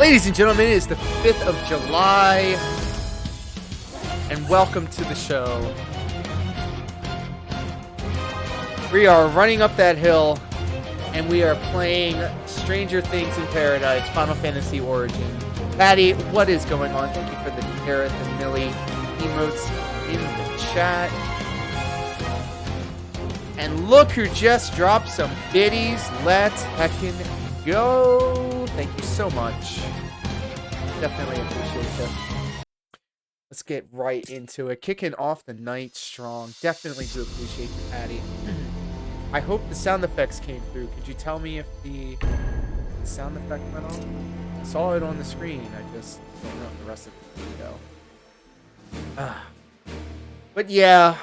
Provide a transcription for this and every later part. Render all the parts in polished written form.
Ladies and gentlemen, it is the 5th of July, and welcome to the show. We are running up that hill, and we are playing Stranger Things in Paradise, Final Fantasy Origin. Patty, what is going on? Thank you for the Gareth and Millie emotes in the chat. And look who just dropped some biddies. Let's heckin' go. Thank you so much. Definitely appreciate it. Let's get right into it. Kicking off the night strong. Definitely do appreciate you, Patty. I hope the sound effects came through. Could you tell me if the sound effect went on? I saw it on the screen. I just don't know if the rest of it did go. But yeah,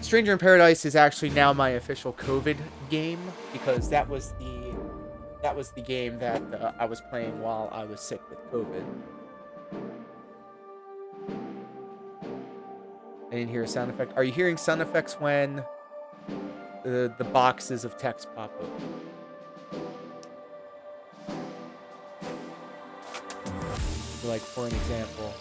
Stranger in Paradise is actually now my official COVID game because that was the game that I was playing while I was sick with COVID. I didn't hear a sound effect. Are you hearing sound effects when the boxes of text pop open? So like for an example.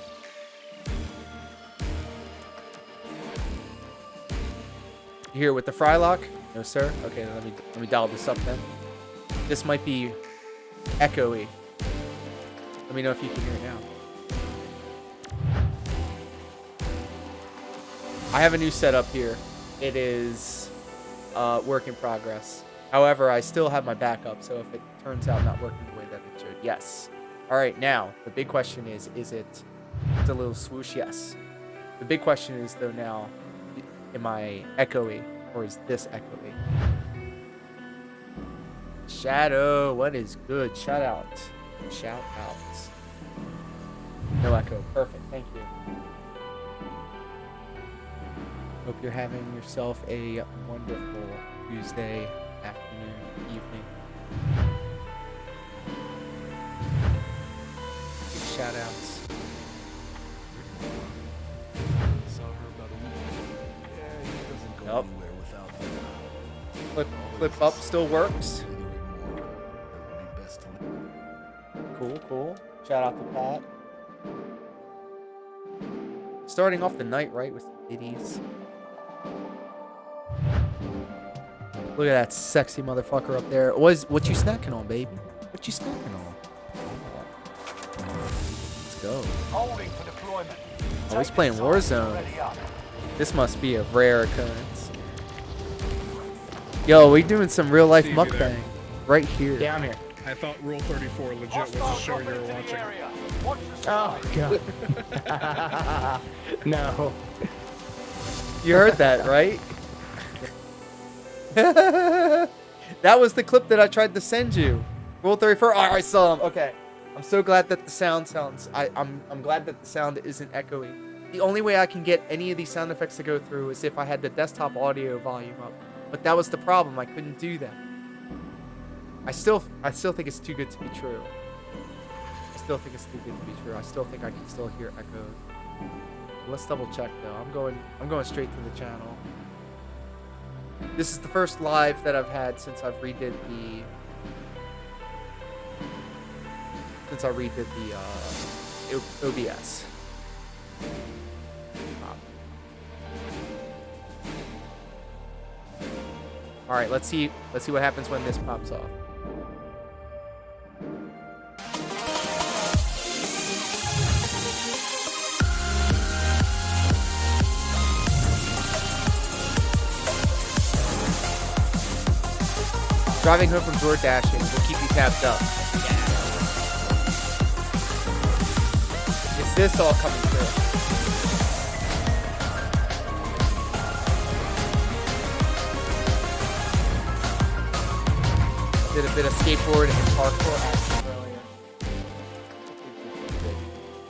You hear it with the Frylock? No, sir. Okay, let me dial this up then. This might be echoey. Let me know if you can hear it now. I have a new setup here. It is work in progress. However, I still have my backup, so if it turns out not working the way that it should, yes. All right, now, the big question is it a little swoosh? Yes. The big question is, though, now, am I echoey, or is this echoey? Shadow, what is good? Shout out. Shout out. No echo. Perfect. Thank you. Hope you're having yourself a wonderful Tuesday afternoon, evening. Big shout outs. Saw her about a week. Yeah, he doesn't go Nope. anywhere without me. Clip up still works. Best to Cool. Shout out to Pat. Starting off the night right with some biddies. Look at that sexy motherfucker up there. What you snacking on, baby? What you snacking on? Let's go. Holding for deployment. Oh, he's playing Warzone. This must be a rare occurrence. Yo, we doing some real life See you there. mukbang right here. Down here. I thought Rule 34 legit was a show you were watching. Oh, God. No. You heard that, right? That was the clip that I tried to send you. Rule 34. Oh, I saw him. Okay. I'm so glad that the sound sounds. I'm glad that the sound isn't echoey. The only way I can get any of these sound effects to go through is if I had the desktop audio volume up. But that was the problem. I couldn't do that. I still think it's too good to be true. I still think I can still hear echoes. Let's double check though. I'm going straight to the channel. This is the first live that I've had since I redid the OBS. All right, let's see what happens when this pops off. Driving home from door dashing will keep you tapped up. Is this all coming through? Did a bit of skateboard and parkour action earlier.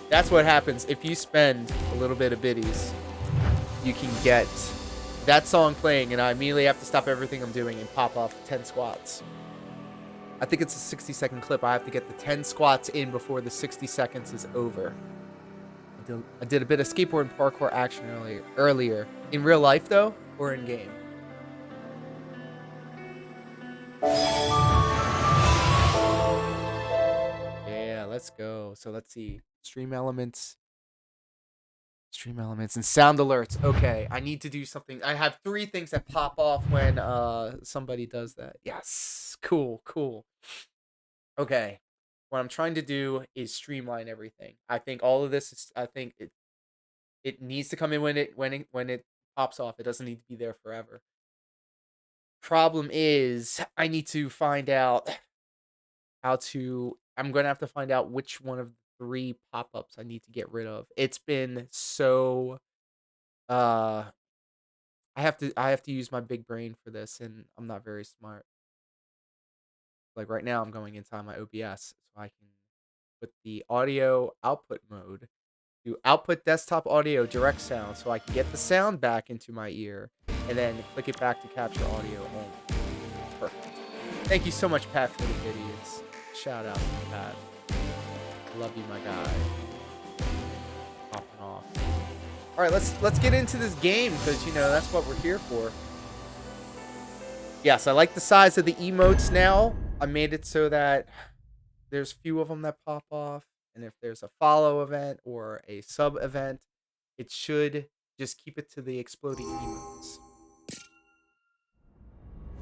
That's what happens if you spend a little bit of biddies. You can get that song playing, and I immediately have to stop everything I'm doing and pop off 10 squats. I think it's a 60-second clip. I have to get the 10 squats in before the 60 seconds is over. I did a bit of skateboard and parkour action earlier. In real life, though, or in game? let's go. So let's see. Stream elements and sound alerts. Okay, I need to do something. I have 3 things that pop off when somebody does that. Yes. Cool. Okay. What I'm trying to do is streamline everything. I think all of this is it needs to come in when it pops off. It doesn't need to be there forever. Problem is, I need to find out I'm going to have to find out which one of the 3 pop-ups I need to get rid of. It's been so I have to use my big brain for this, and I'm not very smart. Like right now I'm going inside my OBS so I can put the audio output mode to output desktop audio direct sound so I can get the sound back into my ear and then click it back to capture audio only. Perfect. Thank you so much, Pat, for the videos. Shout out to Pat. Love you, my guy. Popping off. All right, let's get into this game because that's what we're here for. Yes, I like the size of the emotes now. I made it so that there's few of them that pop off, and if there's a follow event or a sub event, it should just keep it to the exploding emotes.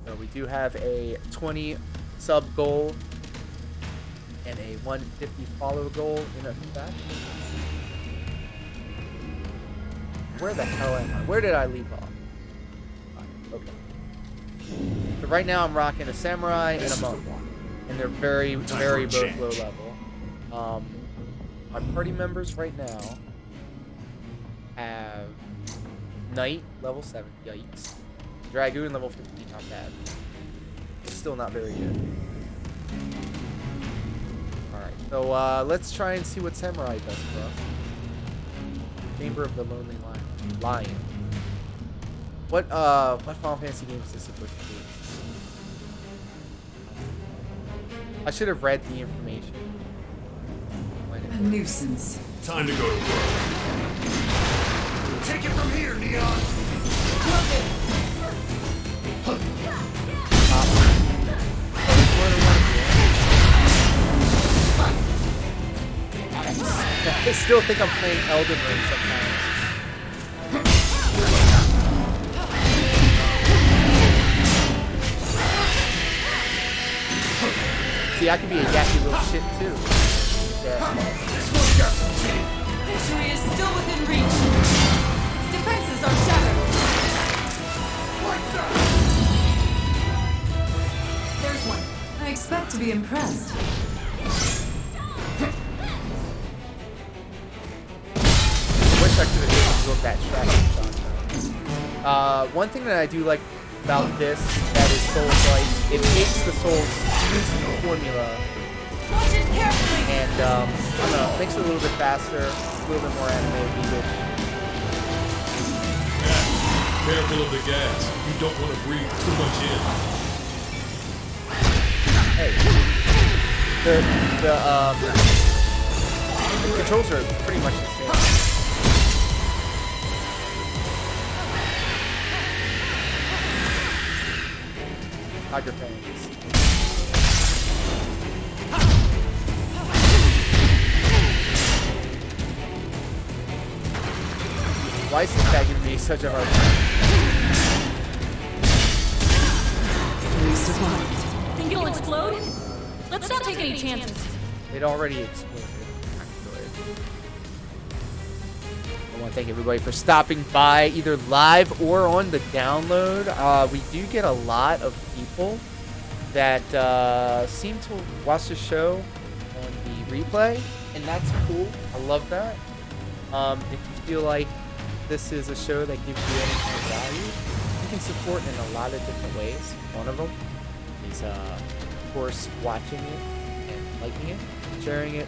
So we do have a 20 sub goal and a 150 follow goal in effect. Where the hell am I? Where did I leave off? Okay. So right now I'm rocking a samurai and a monk, and they're very both low level. My party members right now have knight level 7, yikes. Dragoon level 15, not bad. Still not very good. Alright, so let's try and see what samurai does for us. Chamber of the Lonely Lion. What Final Fantasy game is this supposed to be? I should have read the information. A nuisance. Time to go to work. Take it from here, Neon! I still think I'm playing Elden Ring sometimes. See, I can be a yappy little shit too. Yeah. Victory is still within reach. Its defenses are shattered. There's one. I expect to be impressed. Wish I could have built that strategy shot. One thing that I do like about this that is Souls-like, it takes the Souls formula Watch it carefully. and I don't know, makes it a little bit faster, a little bit more animated. Careful of the gas. You don't want to breathe too much in. Hey, the controls are pretty much the same. Hide your fangs. Why is this guy giving me such a hard time? We survived. Think it'll explode? Let's not take any chances. It already exploded, actually. I want to thank everybody for stopping by, either live or on the download. We do get a lot of people that seem to watch the show on the replay, and that's cool. I love that. If you feel like this is a show that gives you any kind of value, you can support in a lot of different ways. One of them is, of course, watching it and liking it, sharing it.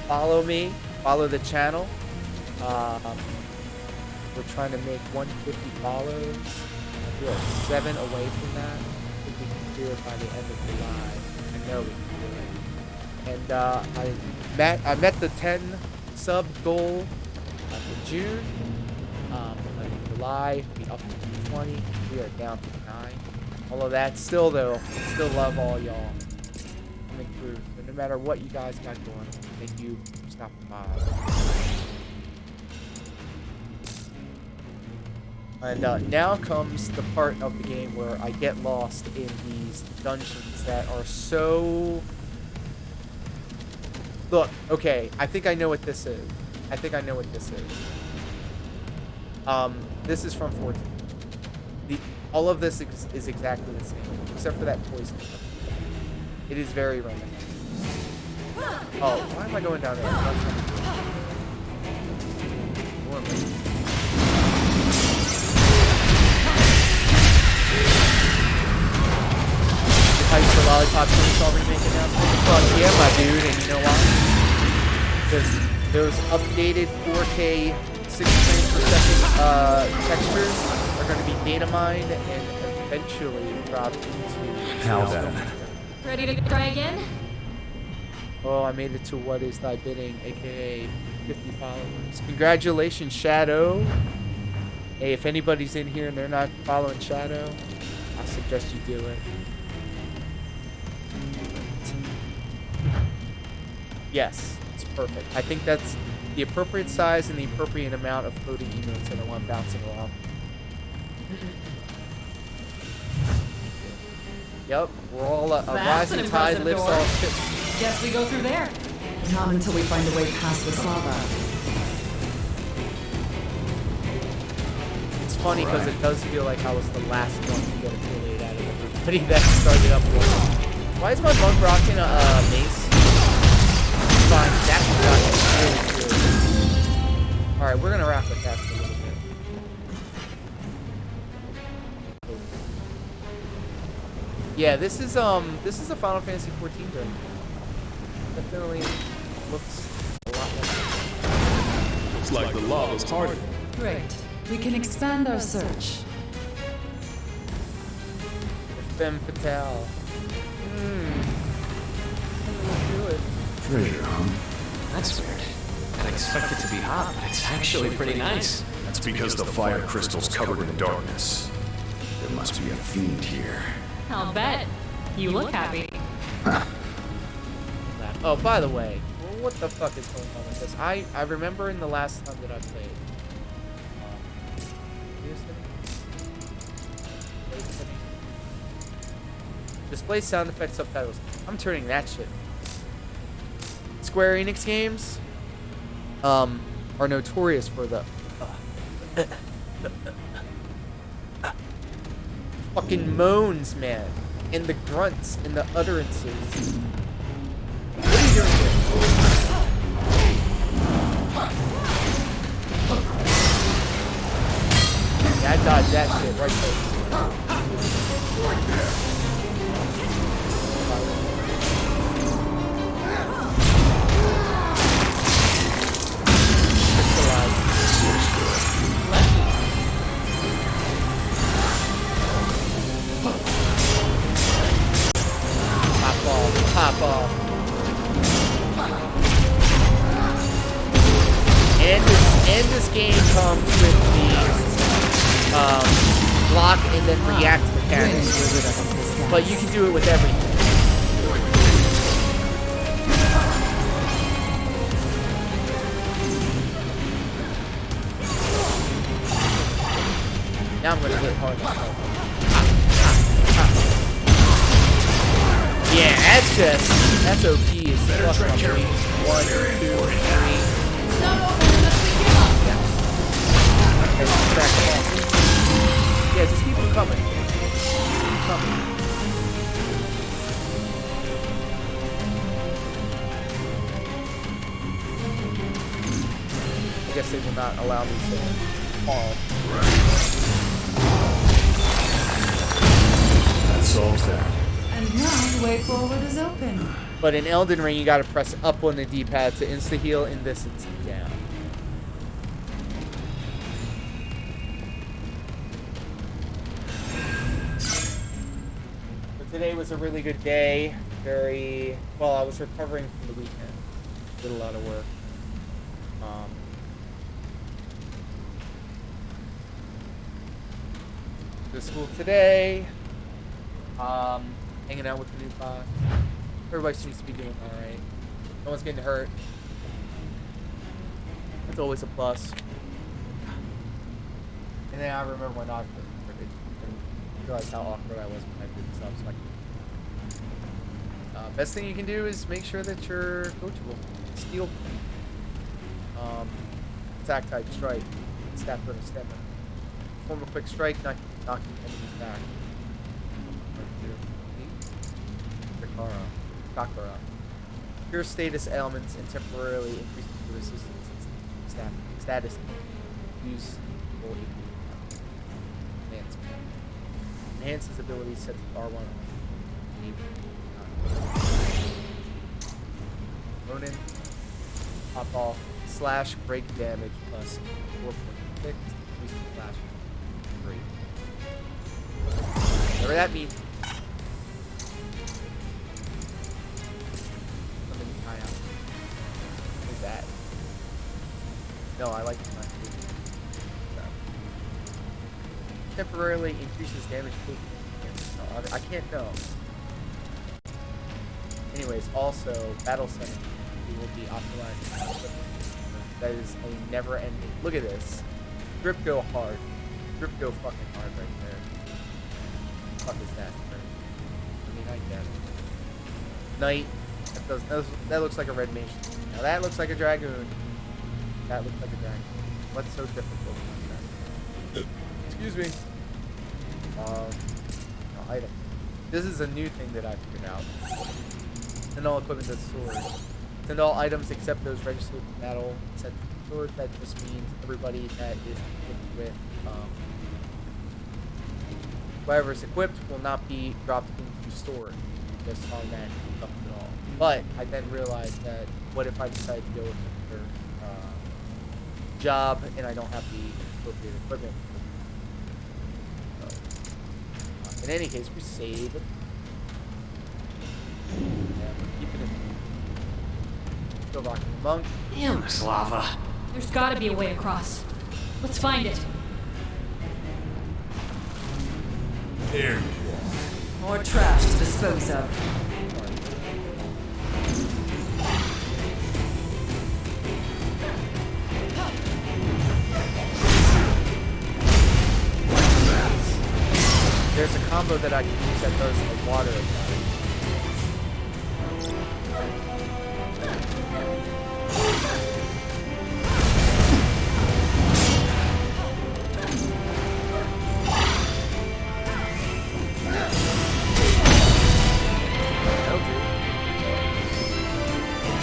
Follow me, follow the channel. We're trying to make 150 follows. We are 7 away from that. I think we can do it by the end of July. I know we can do it. And I met the 10 sub goal for June. In July, we up to 20. We are down to 9. All of that. Still though, still love all y'all coming crew. So no matter what you guys got going on, thank you for stopping by. And now comes the part of the game where I get lost in these dungeons that are so... Look, okay, I think I know what this is. This is from 14. All of this is exactly the same, except for that poison. It is very random. Oh, why am I going down there? The Pipes for Lollipop Chainsaw remake announcement. Fuck yeah, my dude, and you know why? Because those updated 4K 60 frames per second textures are going to be data mined and eventually dropped into... How then? Ready to try again? Oh, I made it to What Is Thy Bidding, aka 50 followers. Congratulations, Shadow. Hey, if anybody's in here and they're not following Shadow, I suggest you do it. Yes, it's perfect. I think that's the appropriate size and the appropriate amount of floating emotes that I want bouncing around. Yep, we're all a rising an tide impressive lifts door. all ships. Guess we go through there. Not until we find a way past this lava. It's funny because it does feel like I was the last one to get affiliated out of everybody that started up with. Why is my bug rocking a mace? Fine, that's really cool. Alright, we're gonna wrap with that for a little bit. Yeah, this is a Final Fantasy 14 game. Definitely looks a lot more. Looks like the lava's hardened. Great. We can expand our search. Femme Fatale. Do it. Treasure, huh? That's weird. I'd expect it to be hot, but it's actually pretty nice. That's because the fire crystal's covered in darkness. There must be a fiend here. I'll bet. You look happy. Oh, by the way, what the fuck is going on with this? I remember in the last time that I played. Display sound effects subtitles. I'm turning that shit. Square Enix games are notorious for the fucking moans, man, and the grunts and the utterances. What are you doing here? Yeah, I dodged that shit right there. Right there. Pop off. And this game comes with the block and then react mechanics. But you can do it with everything. Now I'm gonna hit hard. Yeah, that's OP as fuck. 1, 2, 3. It's not over unless we give up. Okay, just back them off. Yeah, just keep them coming. Keep them coming. I guess they will not allow me to fall. That solves that. And now the way forward is open. But in Elden Ring, you gotta press up on the D-pad to insta-heal. In this, it's down. But today was a really good day. Well, I was recovering from the weekend. Did a lot of work. To school today. Hanging out with the new boss. Everybody seems to be doing alright. No one's getting hurt. That's always a plus. And then I remember when I realized how awkward I was when I did stuff. So best thing you can do is make sure that you're coachable. Steel. Attack type strike. Stab for a stemmer. Perform a quick strike, knocking enemies back. Kakara. Pure status ailments and temporarily increases the resistance and status. Use full enhances abilities set to R1. Ronin. Pop off. Slash break damage plus 4.6. Increase slash break. Whatever that means. That. No, I like my food. Temporarily increases damage. No, I can't know. Anyways, also battle center will be optimized. That is a never-ending. Look at this. Grip go hard. Grip go fucking hard right there. Fuck is that? I mean, I guess. Knight. That looks like a red mage. Now that looks like a dragoon. That looks like a dragoon. What's so difficult about that? Excuse me. Item. This is a new thing that I figured out. Send all equipment to the sword. Send all items except those registered with battle sent to the sword. That just means everybody that is equipped with whatever is equipped will not be dropped into sword. Just on that stuff at all. But I then realized that what if I decide to go with another job and I don't have the appropriate equipment? So, in any case, we save. Yeah, we're keeping it. Go rock the monk. Damn this lava. There's gotta be a way across. Let's find it. There you More trash to dispose of. There's a combo that I can use that does the water attack.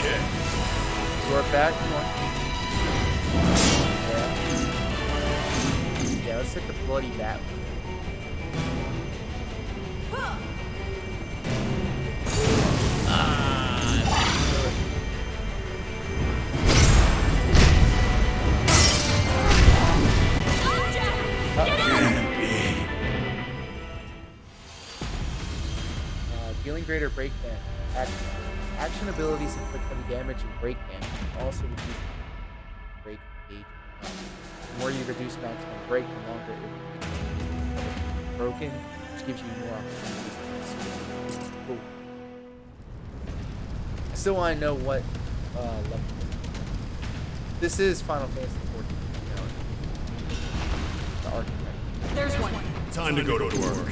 Okay. Sword back. Come on. Yeah, let's hit the bloody bat. Dealing greater break damage. Action abilities inflict heavy damage and break damage. Also reduce break gauge. The more you reduce maximum break, the longer it will be broken, which gives you more opportunities to use. Cool. I still want to know what level this is. Final Fantasy XIV. The architect. There's one. Time to go to work.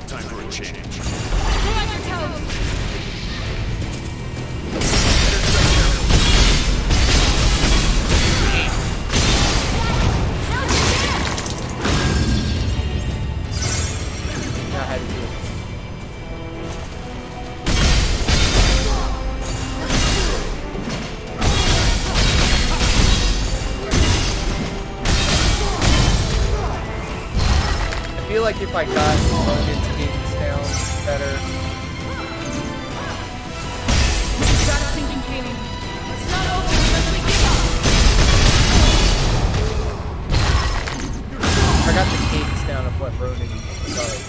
Time for a change. Stay on your toes. Now how to do it. I feel like if I got Logan's cadence down better. Got a sinking feeling. It's not over unless we give up. I got the cadence down of what Ronan does.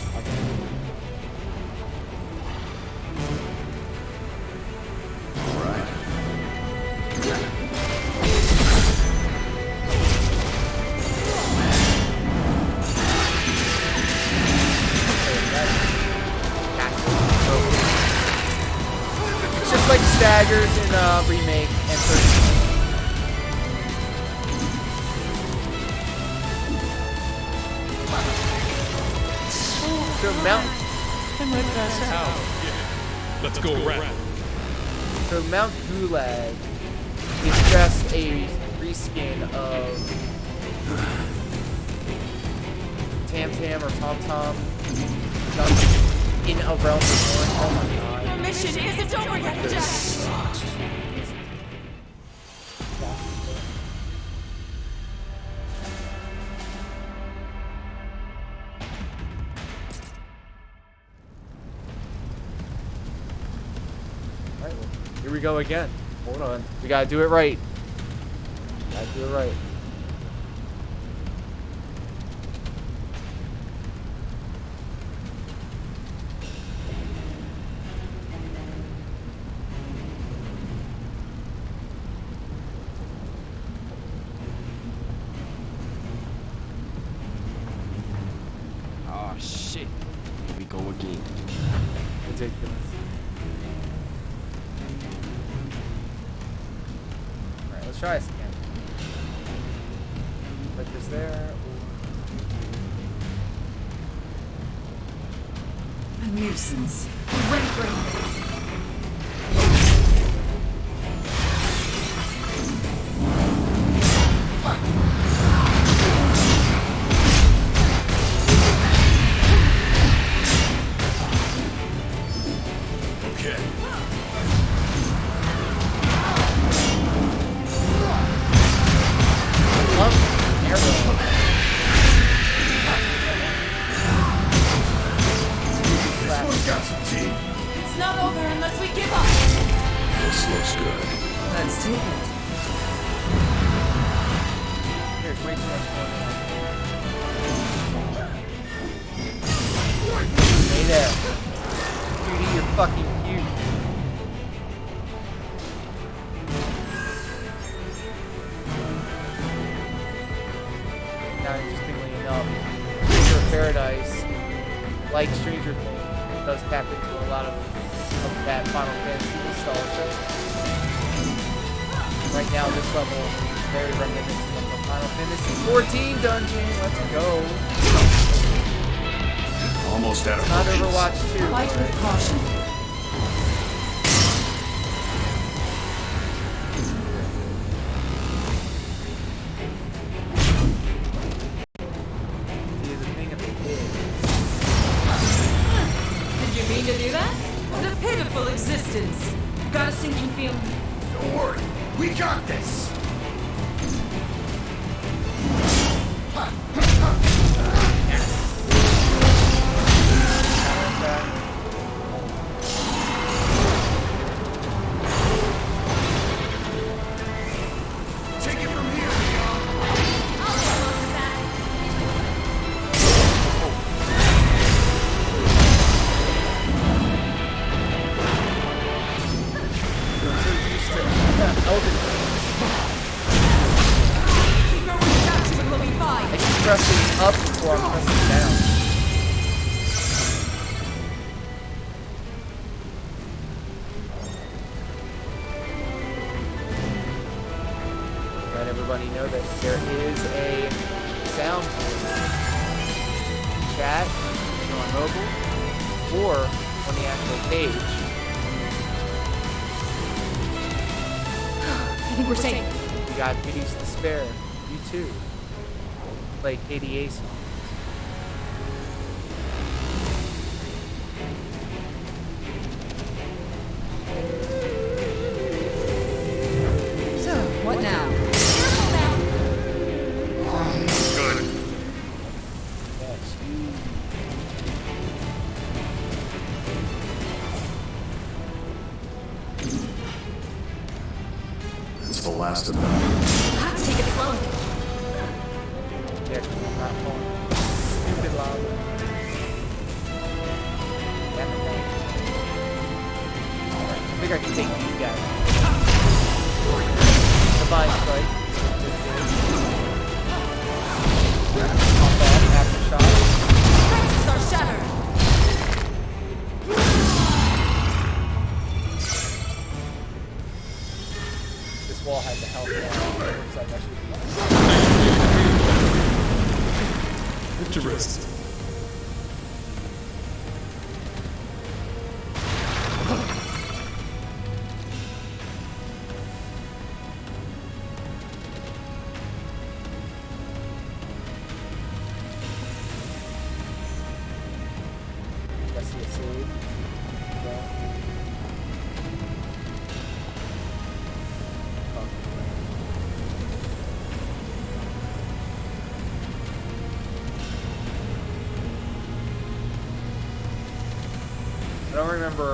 staggers in remake and 13. So Mount Let's go around. So Mount Gulag is just a reskin of Tam Tam or Tom Tom in a realm of Morn. Oh my god. The mission isn't over yet, Jack. Alright, well, here we go again. Hold on. We gotta do it right. Gotta do it right. Oh shit. Here we go again. Ridiculous. Alright, let's try this again. Put this there. A nuisance. Ready for it. Okay. Love arrow. This one's got some teeth. It's not over unless we give up. This looks good. Let's take it. There's way too much more. Hey there. Cutie, you're fucking cute. Now, interestingly enough, Stranger of Paradise, like Stranger Things, does tap into a lot of that Final Fantasy nostalgia. Right now, this level is very reminiscent of the Final Fantasy 14 dungeon. Let's go. Almost out of Not potions. Overwatch 2. Fight with caution. See, the thing of it is, Did you mean to do that? What a pitiful existence. Got a sinking feeling. Don't worry. We got this. Take it from here. I'm so used to Elden Ring. Keep your wits about you and we'll be fine. I keep pressing up before I'm pressing down. Let everybody know that there is a sound chat on mobile or on the actual page. I think we're safe. You got goodies to spare. You too. Like ADA songs. So, what now? Good. Yes, you. It's the last of them. Have to take it slow. Yeah, not fun. Stupid lava. Damn it, man. Alright, I think I can take these guys. Divine Strike. Pop off, aftershock. Defenses are shattered. wall has a health bar. It looks like I should be Interesting. I see a save. Yeah. I don't remember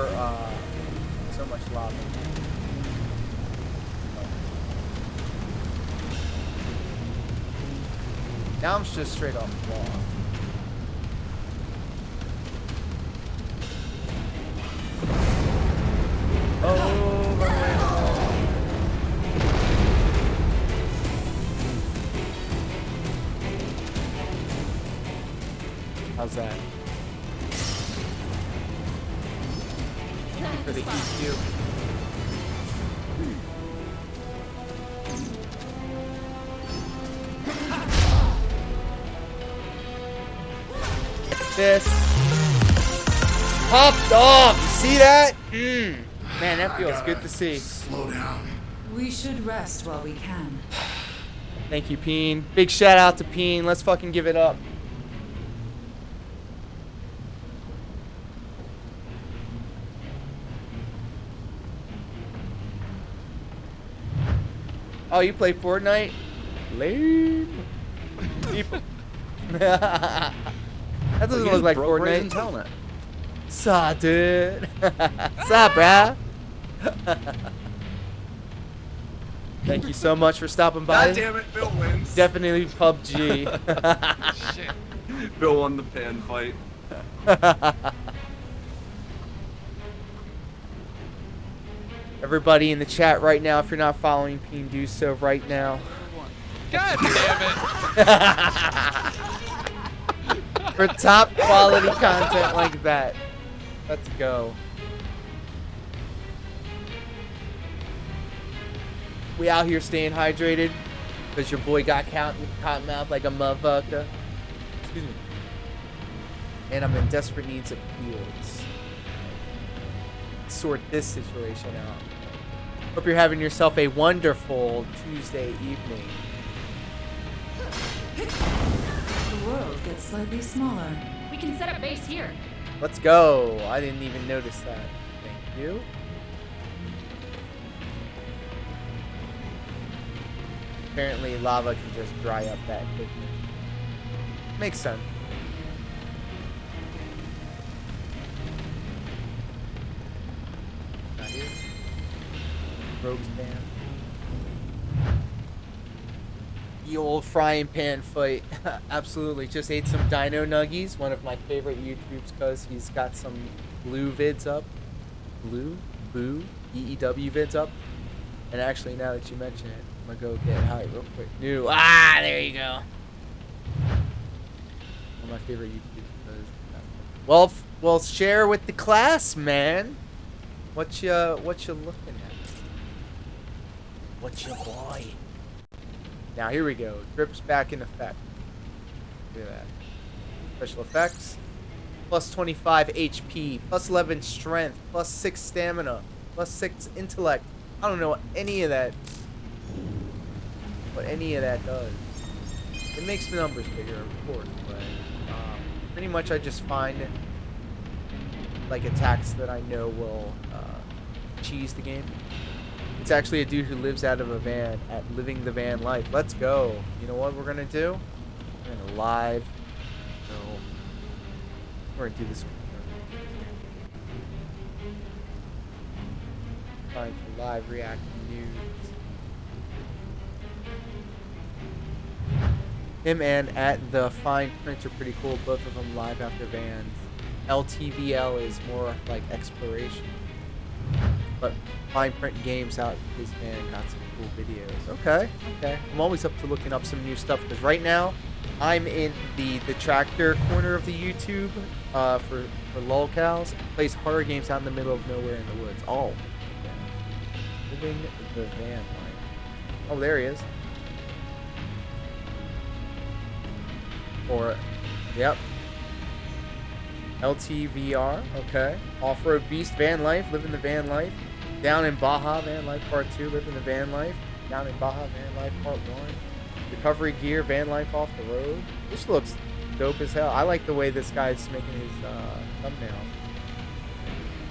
so much lava. Now I'm just straight off the wall. Oh, run away. How's that? Thank you for the EQ. This popped off. See that? Man, that feels good to see. Slow down. We should rest while we can. Thank you, Peen. Big shout out to Peen. Let's fucking give it up. Oh, you play Fortnite? Lame. People. That doesn't look like Fortnite. Sup, dude? Sup, bruh? Thank you so much for stopping by. God damn it, Bill wins. Definitely PUBG. Shit. Bill won the pan fight. Everybody in the chat right now, if you're not following Peen, do so right now. God damn it. For top quality content like that. Let's go. We out here staying hydrated because your boy got cotton mouth like a motherfucker. Excuse me. And I'm in desperate needs of heals. Sort this situation out. Hope you're having yourself a wonderful Tuesday evening. The world gets slightly smaller. We can set up base here. Let's go. I didn't even notice that. Thank you. Apparently lava can just dry up that quickly. Makes sense. Not here. Rogue's band. The old frying pan fight. Absolutely. Just ate some Dino Nuggies, one of my favorite YouTubes because he's got some blue vids up. Boo, EEW vids up. And actually, now that you mention it, I'm gonna go get high real quick. There you go. One of my favorite YouTubers. Well, share with the class, man. What you looking at? What's your boy? Now here we go. Drips back in effect. Look at that. Special effects. Plus 25 HP. Plus 11 strength. Plus 6 stamina. Plus 6 intellect. I don't know what any of that does. It makes the numbers bigger, of course, but pretty much I just find like attacks that I know will cheese the game. It's actually a dude who lives out of a van at Living the Van Life. Let's go. You know what we're gonna do? We're gonna live. No. We're gonna do this. Trying to live react to news. Him and at the Fine Print are pretty cool. Both of them live out their vans. LTVL is more like exploration. But Fine Print Games out his van got some cool videos. Okay. I'm always up to looking up some new stuff because right now I'm in the tractor corner of the YouTube for lolcows. Plays horror games out in the middle of nowhere in the woods. Oh. Living the Van Life. Oh, there he is. Or, yep. LTVR, okay. Off-road beast, van life, live in the van life. Down in Baja, van life part 2, live in the van life. Down in Baja, van life part 1. Recovery gear, van life off the road. This looks dope as hell. I like the way this guy's making his thumbnail.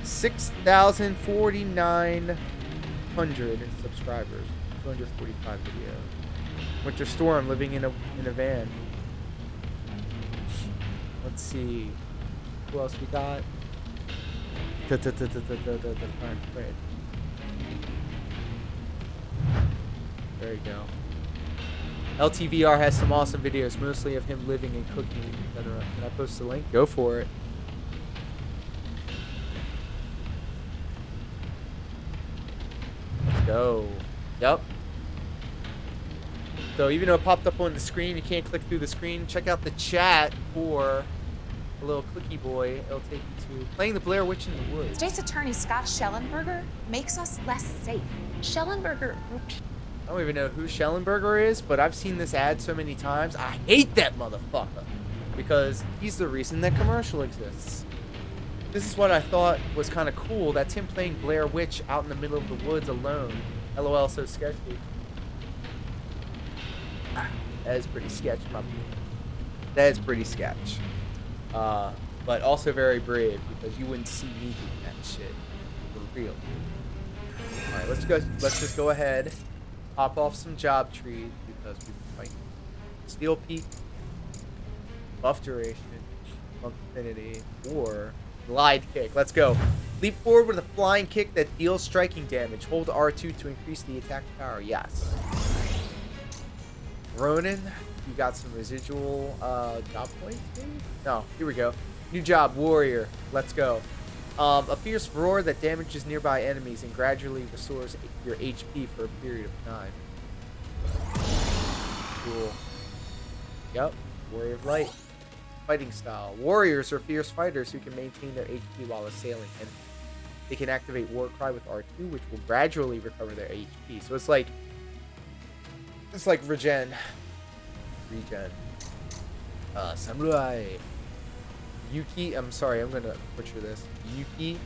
6,490 subscribers. 245 videos. Winter Storm, living in a van. Let's see. Who else we got? The Fine Fred. There you go. LTVR has some awesome videos, mostly of him living and cooking, etc. Can I post the link? Go for it. Let's go. Yep. So even though it popped up on the screen, you can't click through the screen. Check out the chat for a little clicky boy. It'll take you to playing the Blair Witch in the Woods. State's Attorney Scott Schellenberger makes us less safe. Schellenberger. I don't even know who Schellenberger is, but I've seen this ad so many times. I hate that motherfucker because he's the reason that commercial exists. This is what I thought was kind of cool. That's him playing Blair Witch out in the middle of the woods alone. LOL, so sketchy. That is pretty sketch, that is pretty sketch. But also very brave because you wouldn't see me doing that shit for real. All right, let's just go ahead, pop off some job trees because we've been fighting. Steel Peak, buff duration, monk affinity, or glide kick. Let's go. Leap forward with a flying kick that deals striking damage. Hold R2 to increase the attack power. Yes. Ronin, you got some residual job points, maybe? No, here we go. New job, Warrior. Let's go. A fierce roar that damages nearby enemies and gradually restores your HP for a period of time. Cool. Yep, Warrior of Light. Fighting style. Warriors are fierce fighters who can maintain their HP while assailing enemies. They can activate War Cry with R2, which will gradually recover their HP. So it's like regen. Samurai. Yuki, I'm sorry, I'm gonna butcher this. Yuki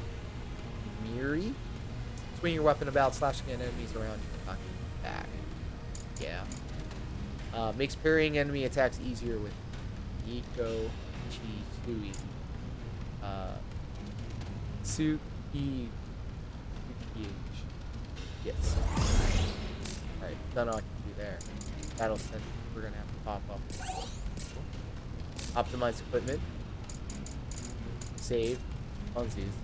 Miri. Swing your weapon about, slashing at enemies around you and knocking them back. Yeah. Makes parrying enemy attacks easier with Nico Chisui. Tsuki. Yes. Alright, done all I can do there. Battle Center, we're gonna have to pop up. Optimize equipment. Save. Funsies.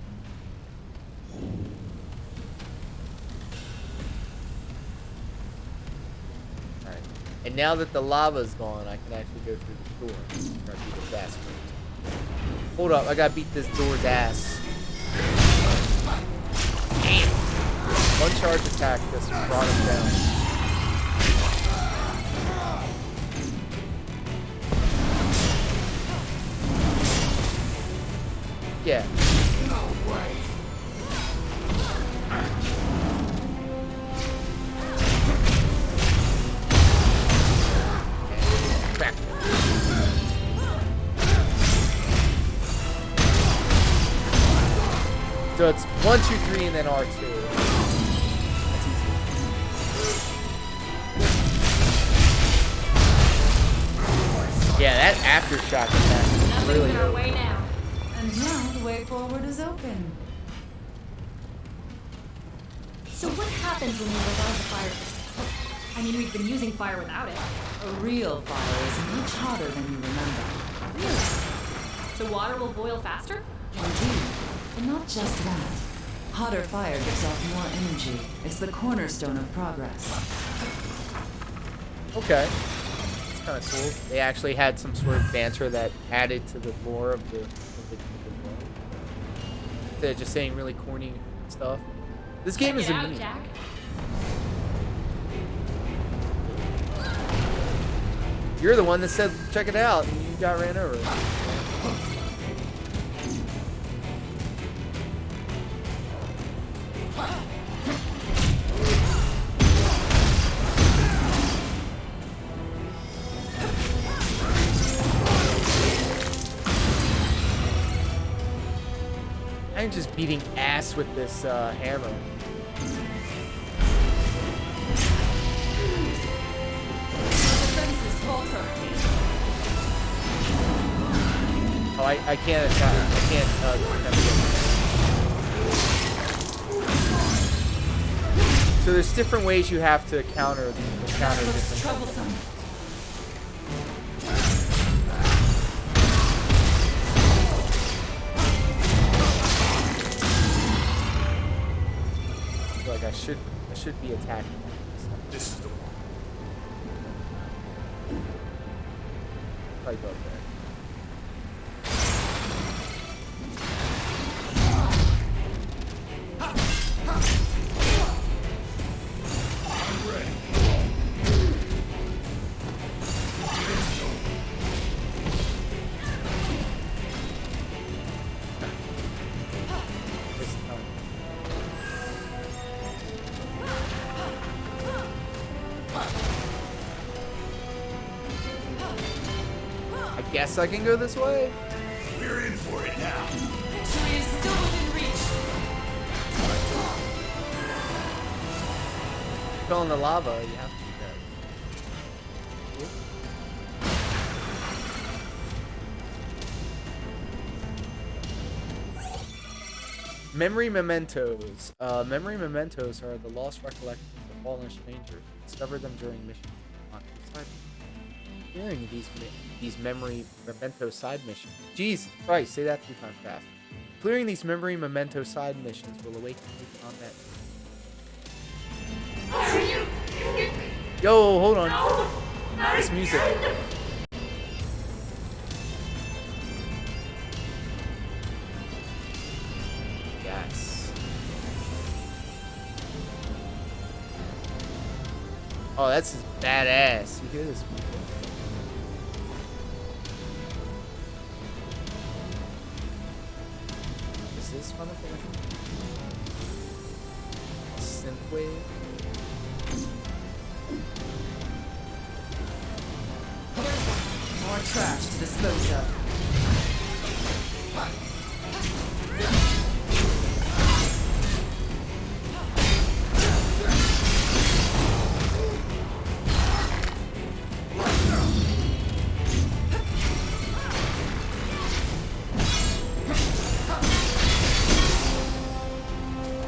Alright. And now that the lava's gone, I can actually go through the door. Try to beat the fast route. Hold up, I gotta beat this door's ass. Damn! One charge attack just brought him down. Yeah. Back. So it's 1, 2, 3, and then R2. That's easy. Yeah, that aftershock attack is really Nothing's our way now. And now the way forward is open. So what happens when we revive the fire system? I mean, we've been using fire without it. A real fire is much hotter than you remember. Really? So water will boil faster? Indeed. But not just that. Hotter fire gives off more energy. It's the cornerstone of progress. Okay. It's kind of cool. They actually had some sort of banter that added to the lore of the world. Instead of just saying really corny stuff. This game is Check it out, amazing. Jack. You're the one that said check it out and you got ran over. I'm just beating ass with this hammer. Defenses falter. Oh, I can't attack. I can't So there's different ways you have to counter different. Troublesome. I feel like I should be attacking. This is the one. Probably go up there. This time. I guess I can go this way. We're in for it now. Victory is still within reach. Fell in the lava. You have to do that. Memory mementos. Memory mementos are the lost recollections of fallen strangers. Discover them during missions. Clearing these memory memento side missions. Jesus Christ, say that 3 times fast. Clearing these memory memento side missions will awaken new combat. Yo, hold on. This music. Yes. Oh, that's just badass. You hear this music? Is this fun of it? Synthwave? More trash to dispose of.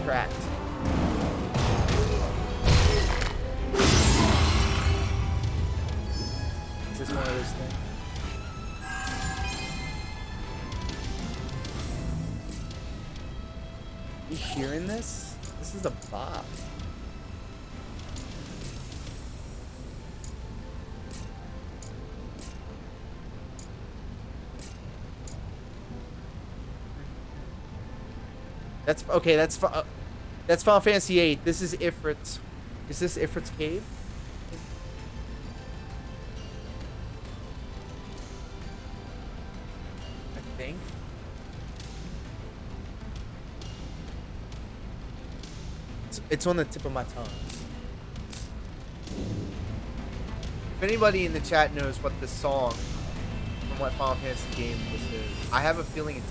Cracked. Is this one of those things? You hearing this? This is a bop. That's okay. That's Final Fantasy VIII. This is Ifrit's. Is this Ifrit's cave? I think. It's on the tip of my tongue. If anybody in the chat knows what this song from what Final Fantasy game this is, I have a feeling it's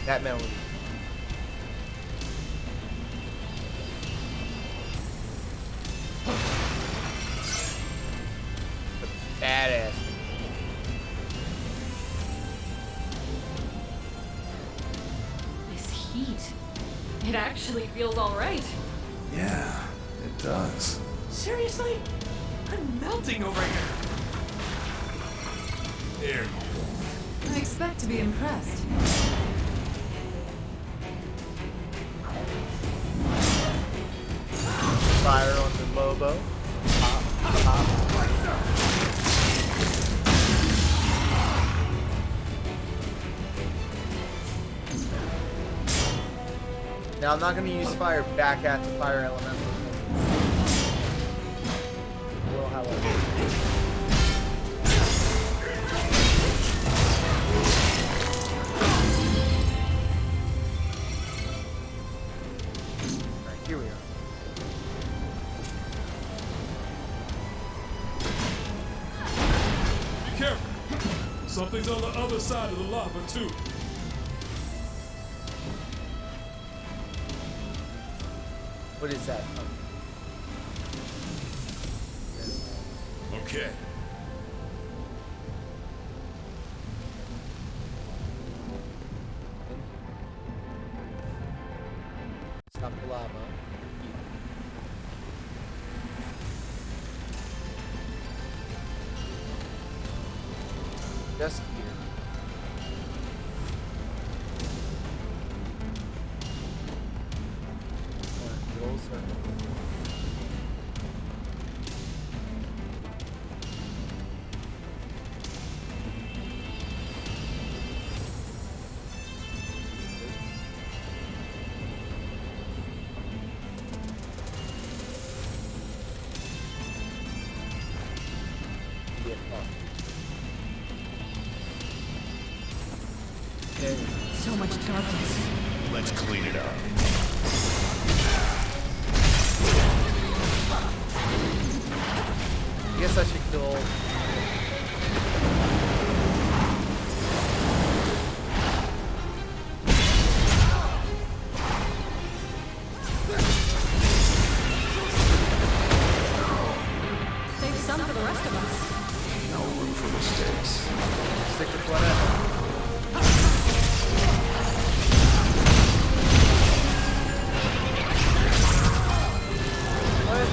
that melody. The badass. This heat. It actually feels alright. Yeah, it does. Seriously? I'm melting over here. There. I expect to be impressed. Fire on the Lobo. Pop, pop. Now I'm not going to use fire back at the fire elemental. Well, however. Alright, here we are. on the other side of the lava, too. What is that? Okay. Stop the lava. Just here. Roll circle. So much darkness. Let's clean it up. I guess I should kill. Save some for the rest of us. No room for mistakes. Stick with whatever. What?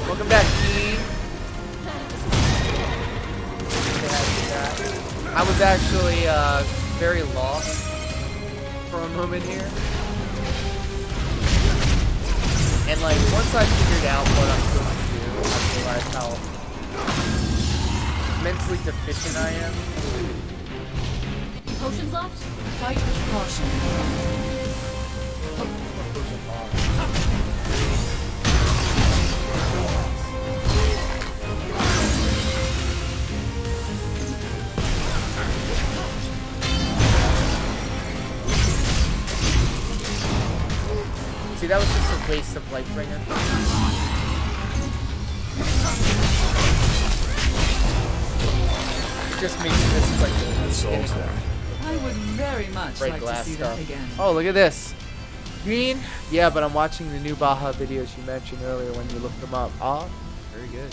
Welcome back, Dean. I was actually very lost for a moment here. And like once I figured out what I'm supposed to do, I realized how mentally deficient I am. Potions left? Fight with caution. See, that was just a waste of Lightbringer. It just makes this like Solves that. I would very much break like to glass see stuff. that again. Oh, look at this. Green? Yeah, but I'm watching the new Baja videos you mentioned earlier when you looked them up. Ah, very good.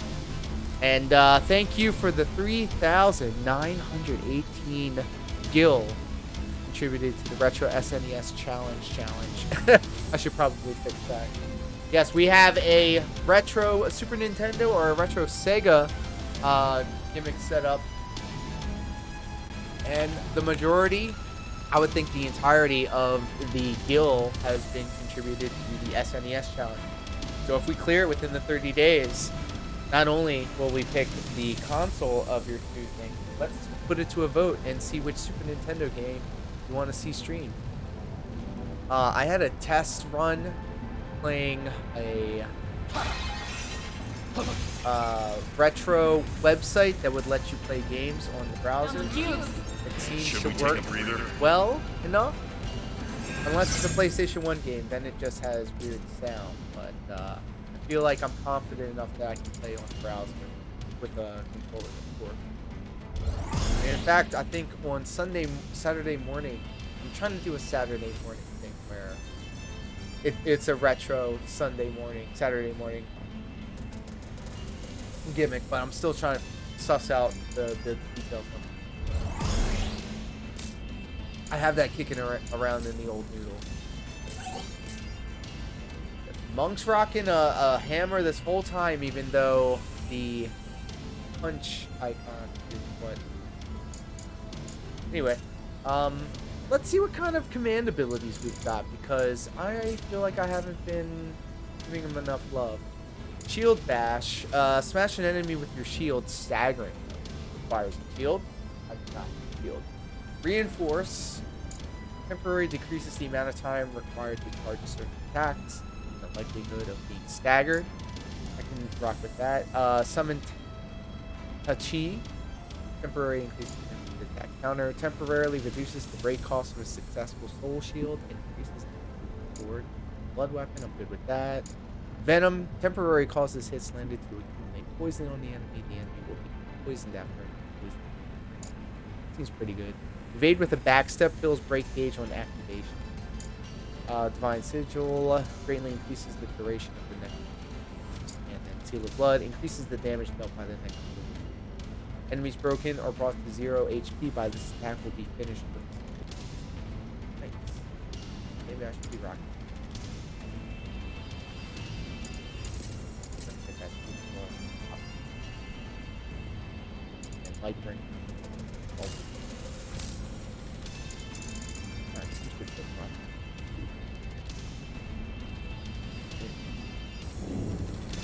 And thank you for the 3,918 gil contributed to the Retro SNES Challenge. I should probably fix that. Yes, we have a retro Super Nintendo or a retro Sega gimmick set up. And the majority, I would think the entirety of the gil has been contributed to the SNES Challenge. So if we clear it within the 30 days, not only will we pick the console of your choosing, let's put it to a vote and see which Super Nintendo game you want to see streamed. I had a test run playing a retro website that would let you play games on the browser. It seems to work well enough. Unless it's a PlayStation 1 game, then it just has weird sound. But I feel like I'm confident enough that I can play on the browser with a controller, of course. And in fact, I think on Saturday morning, I'm trying to do a Saturday morning thing where it's a retro Saturday morning gimmick, but I'm still trying to suss out the details of it. I have that kicking around in the old noodle. Monk's rocking a hammer this whole time, even though the punch icon is what. Anyway, let's see what kind of command abilities we've got, because I feel like I haven't been giving them enough love. Shield bash, smash an enemy with your shield, staggering. Requires a shield. I do not have a shield. Reinforce, temporarily decreases the amount of time required to charge certain attacks, the likelihood of being staggered. I can rock with that. Summon Tachi, temporarily increases the attack counter, temporarily reduces the break cost of a successful soul shield, increases the sword. Blood weapon, I'm good with that. Venom, temporarily causes hits landed to accumulate poison on the enemy. The enemy will be poisoned after poison. seems pretty good. Evade with a backstep fills break gauge on activation. Divine Sigil greatly increases the duration of the next. And then Seal of Blood increases the damage dealt by the next. Enemies broken or brought to 0 HP by this attack will be finished with. Nice. Maybe I should be rocking. Let's get that up. And light ring. Oh. Alright, seems good so far.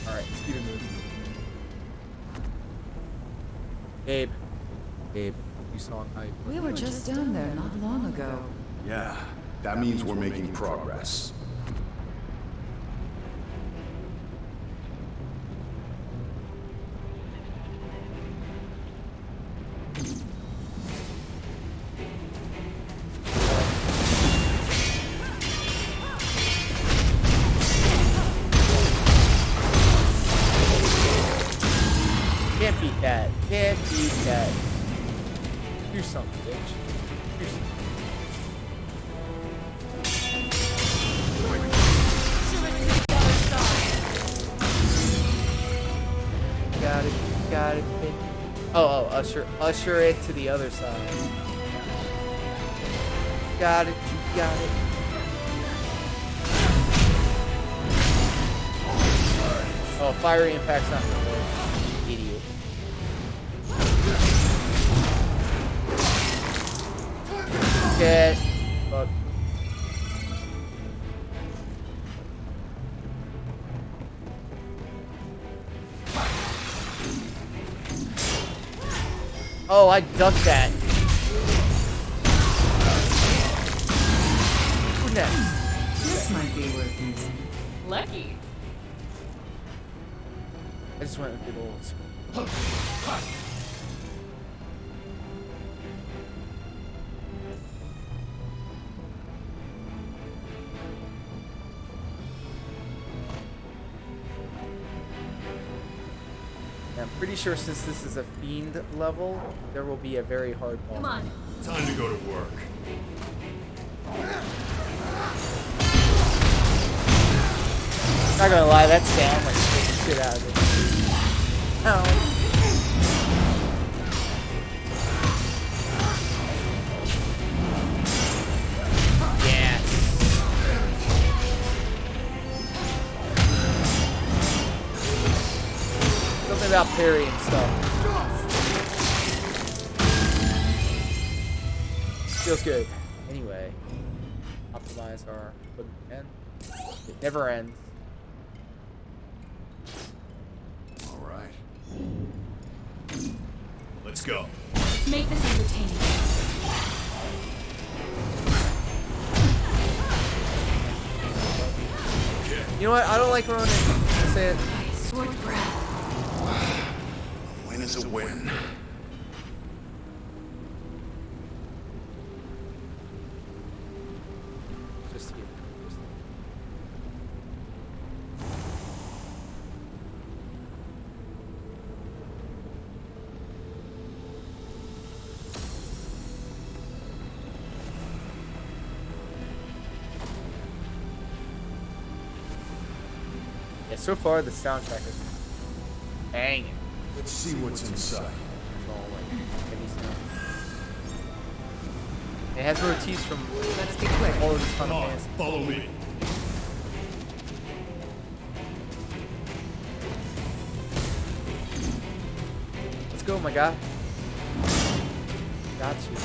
Alright, let's keep it moving. Gabe, you song hype. We were just down there not long ago. Yeah, that means we're making progress. Can't beat that. Can't beat that. Do something, bitch. Do something. Got it. Got it. Oh, usher it to the other side. Got it. You got it. Oh, fiery impact's not gonna work. Idiot. Get fuck. Oh, I ducked that. Who next? This might be worth using. Lucky. I just went with the old school. I'm pretty sure since this is a fiend level, there will be a very hard boss. Come on. Time to go to work. Not gonna lie, that sound like scared the shit out of it. Ow. Yes. Something about parry and stuff. Feels good. Anyway, optimize our equipment again. It never ends. All right. Let's go. Let's make this entertaining. You know what? I don't like Ronin. I'll say it. Sword breath. A win is a win. Just to get yeah, so far the soundtrack is banging. Let's see what's inside. It's all like heavy sound. It has motifs from Let's be quick. all of these Come Final on, Fantasy. follow me. Let's go, my guy. Got you.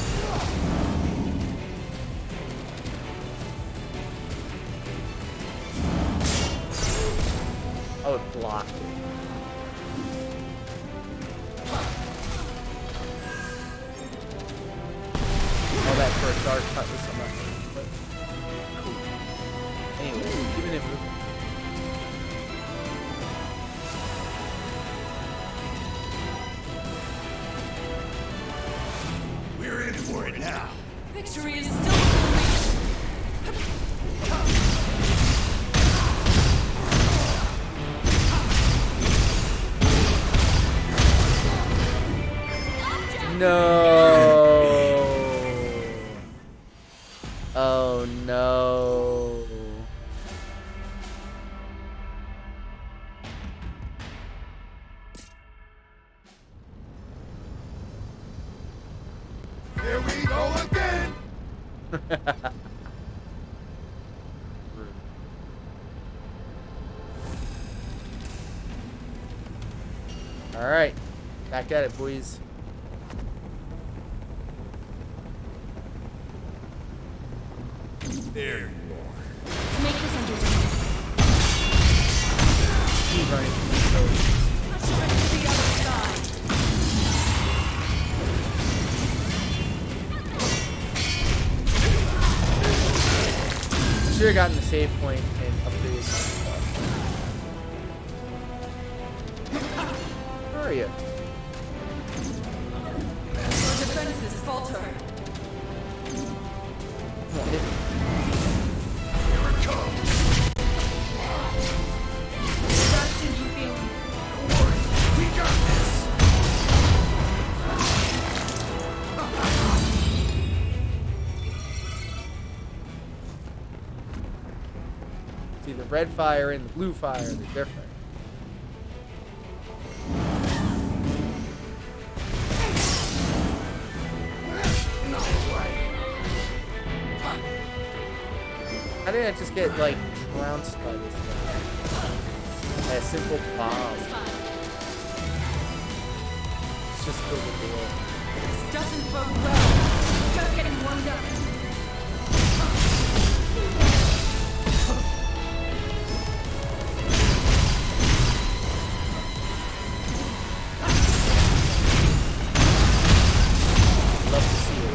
Oh, it blocked it. All that for a dark cutlass, I'm not sure, but cool. Anyway, keeping it moving. We're in for it now. Victory is still within reach. No. All right, back at it, boys. There you are. To make this entertaining. Keep running through these codes. To the other side. Should have gotten the save point and upgraded my stuff. Where are you? Your defenses falter. Come on, hit me. That's in you feeling. See, the red fire and the blue fire, they're different. How did I just get, like, trounced by this guy? By a simple bomb. It's just filled with the world. This doesn't bode well. Just getting warmed up. Love to see it.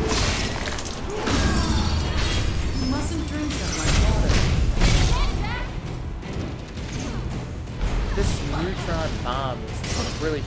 You mustn't drink that much water. This neutron bomb is really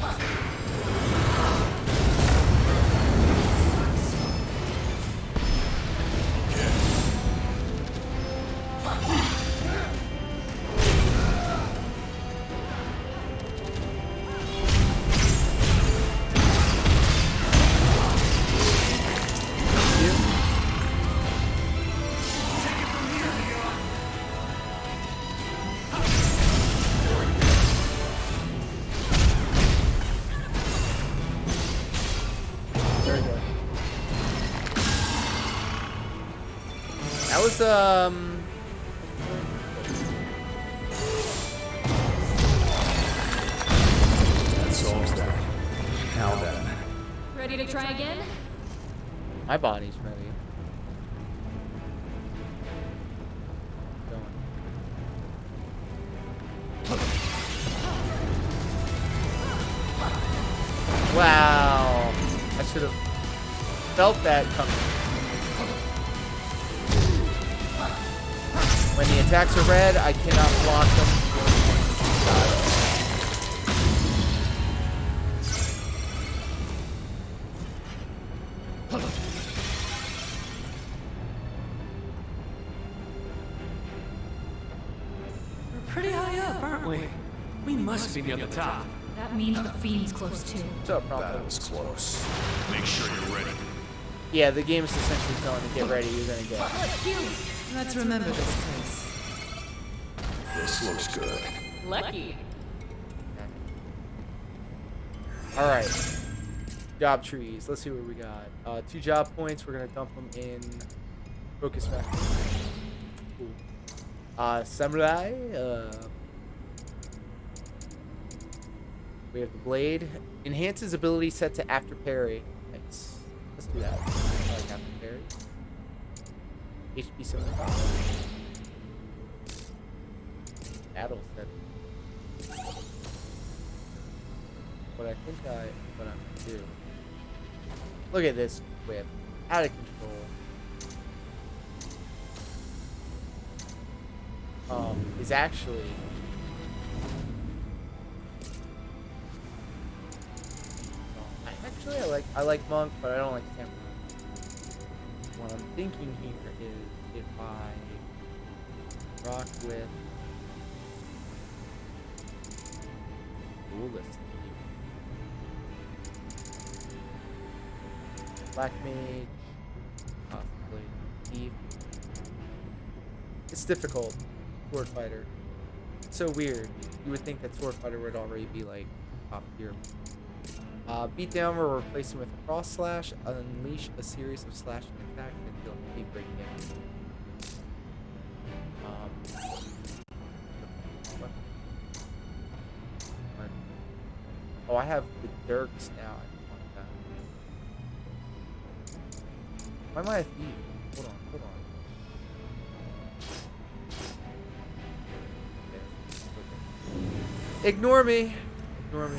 very good. That was That solves that. Now then. Ready to try again? my body's ready. Going. Wow. I should have felt that coming. When the attacks are red, I cannot block them. We're pretty high up, aren't we? We must be near the top. That means the Fiend's close too. What's up, That Prompto? was close. Make sure you're ready. Yeah, the game's essentially telling you get ready, you're gonna get. Let's remember this place. This looks good. Lucky. Alright. Job trees. Let's see what we got. 2 job points. We're gonna dump them in Focus Factory. Cool. Samurai. We have the blade. Enhances ability set to after parry. Nice. Let's do that. I like after parry. HP 75. Battle set. What I'm gonna do. Look at this whip. Out of control. Is actually I like Monk, but I don't like Samurai. What I'm thinking here is if I rock with Duelist, Black Mage, possibly Thief. It's difficult. Sword Fighter. It's so weird. You would think that Sword Fighter would already be like top tier. Beatdown, we're replacing with cross slash. Unleash a series of slashing attacks and deal deep break damage. Oh, I have the Dirks now. I don't want that. Why am I a thief? Hold on. Okay. Ignore me. No.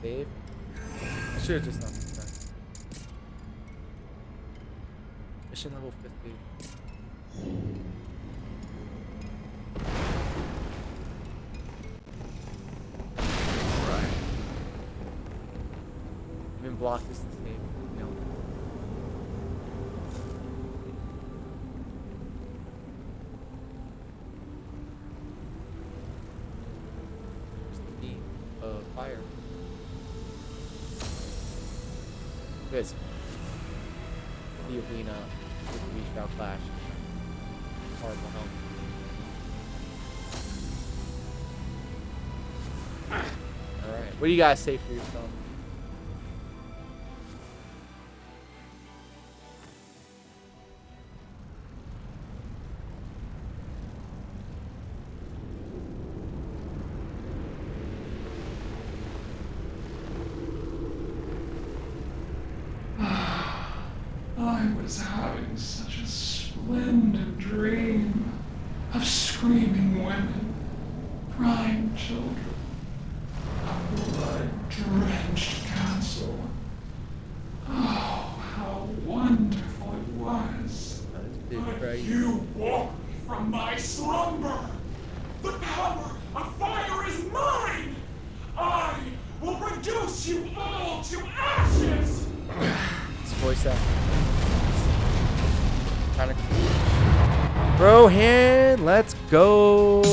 Save. I should have just done this. Mission level 50. Right. Even block this to save. No. Fire. Good. The arena with the reach out flash. Horrible help. Alright. What do you guys say for yourself? I was having such a splendid dream of screaming women, crying children, a blood-drenched castle. Oh, how wonderful it was. But you woke me from my slumber. The power of fire is mine. I will reduce you all to ashes. This voice acting. Kind of cool. Brohan, let's go.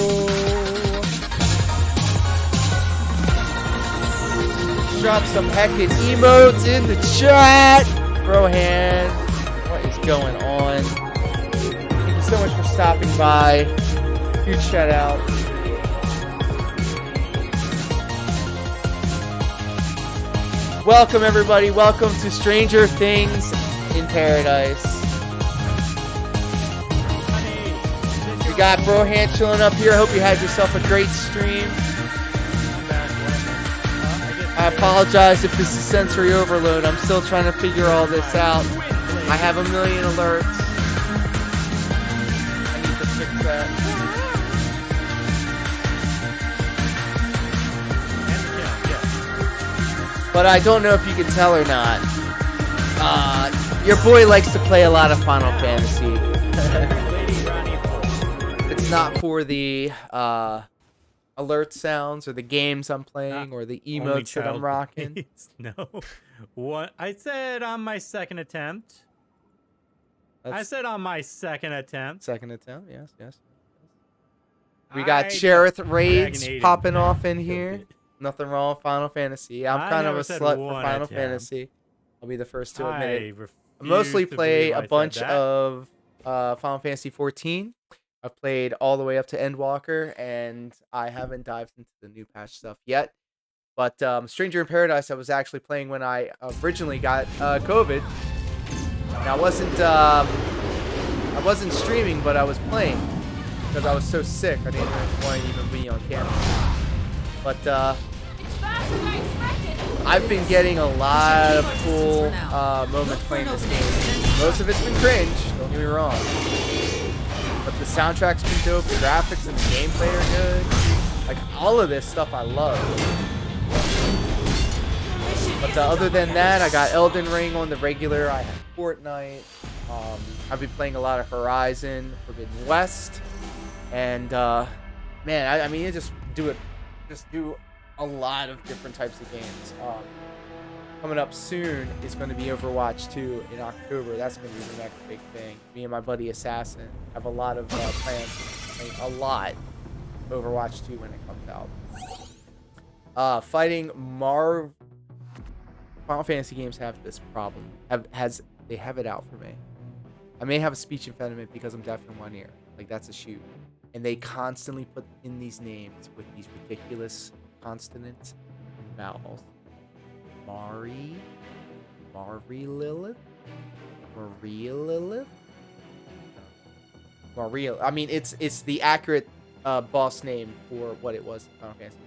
Drop some heckin' emotes in the chat. Brohan, what is going on? Thank you so much for stopping by. Huge shout out. Welcome everybody. Welcome to Stranger Things in Paradise. We got Brohan chilling up here. Hope you had yourself a great stream. I apologize if this is sensory overload. I'm still trying to figure all this out. I have a million alerts. I need to fix that. But I don't know if you can tell or not. Your boy likes to play a lot of Final Fantasy. It's not for the alert sounds or the games I'm playing or the emotes that I'm rocking. No. What I said on my second attempt. Second attempt. Second attempt, yes. We got Cherith Raids popping off in here. Nothing wrong with Final Fantasy. I'm kind of a slut for Final Fantasy. I'll be the first to admit it. I mostly play a bunch of Final Fantasy 14. I've played all the way up to Endwalker, and I haven't dived into the new patch stuff yet. But Stranger in Paradise, I was actually playing when I originally got COVID. And I wasn't streaming, but I was playing because I was so sick. I didn't want to even be on camera. But I've been getting a lot of cool moments playing this game. Most of it's been cringe, don't get me wrong. But the soundtrack's been dope, the graphics and the gameplay are good. Like, all of this stuff I love. But other than that, I got Elden Ring on the regular. I have Fortnite. I've been playing a lot of Horizon, Forbidden West. And, man, I mean, you just do a lot of different types of games. Coming up soon is going to be Overwatch 2 in October. That's going to be the next big thing. Me and my buddy Assassin have a lot of plans to play a lot of Overwatch 2 when it comes out. Fighting Final Fantasy games have this problem. They have it out for me. I may have a speech impediment because I'm deaf in one ear. Like, that's a shoot. And they constantly put in these names with these ridiculous consonants and vowels. Maria Lilith? Maria. I mean, it's the accurate boss name for what it was in Final Fantasy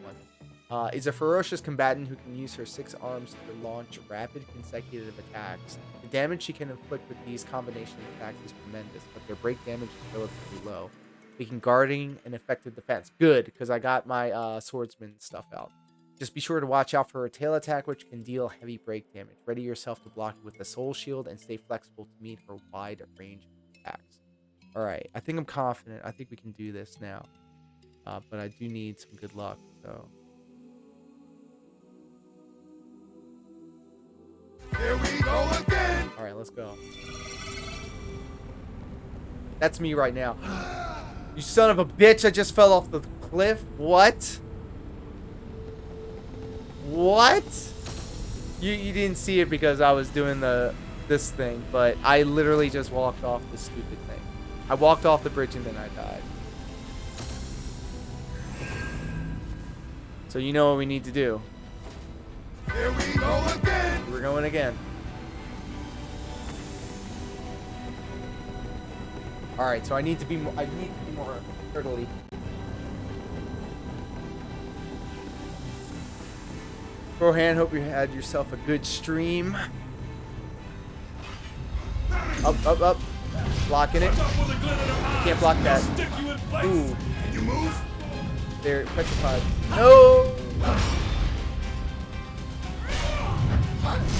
1. Is a ferocious combatant who can use her 6 arms to launch rapid consecutive attacks. The damage she can inflict with these combination attacks is tremendous, but their break damage is relatively low, making guarding an effective defense. Good, because I got my swordsman stuff out. Just be sure to watch out for her tail attack, which can deal heavy break damage. Ready yourself to block it with the soul shield and stay flexible to meet her wide range of attacks. Alright, I think I'm confident. I think we can do this now. But I do need some good luck, so... Here we go again! Alright, let's go. That's me right now. You son of a bitch, I just fell off the cliff. What? What? You didn't see it because I was doing this thing, but I literally just walked off this stupid thing. I walked off the bridge and then I died. So you know what we need to do. Here we go again. We're going again. All right, so I need to be more turtley. Brohan, hope you had yourself a good stream. Up. Blocking it. Can't block that. Ooh. Can you move? They're petrified. No!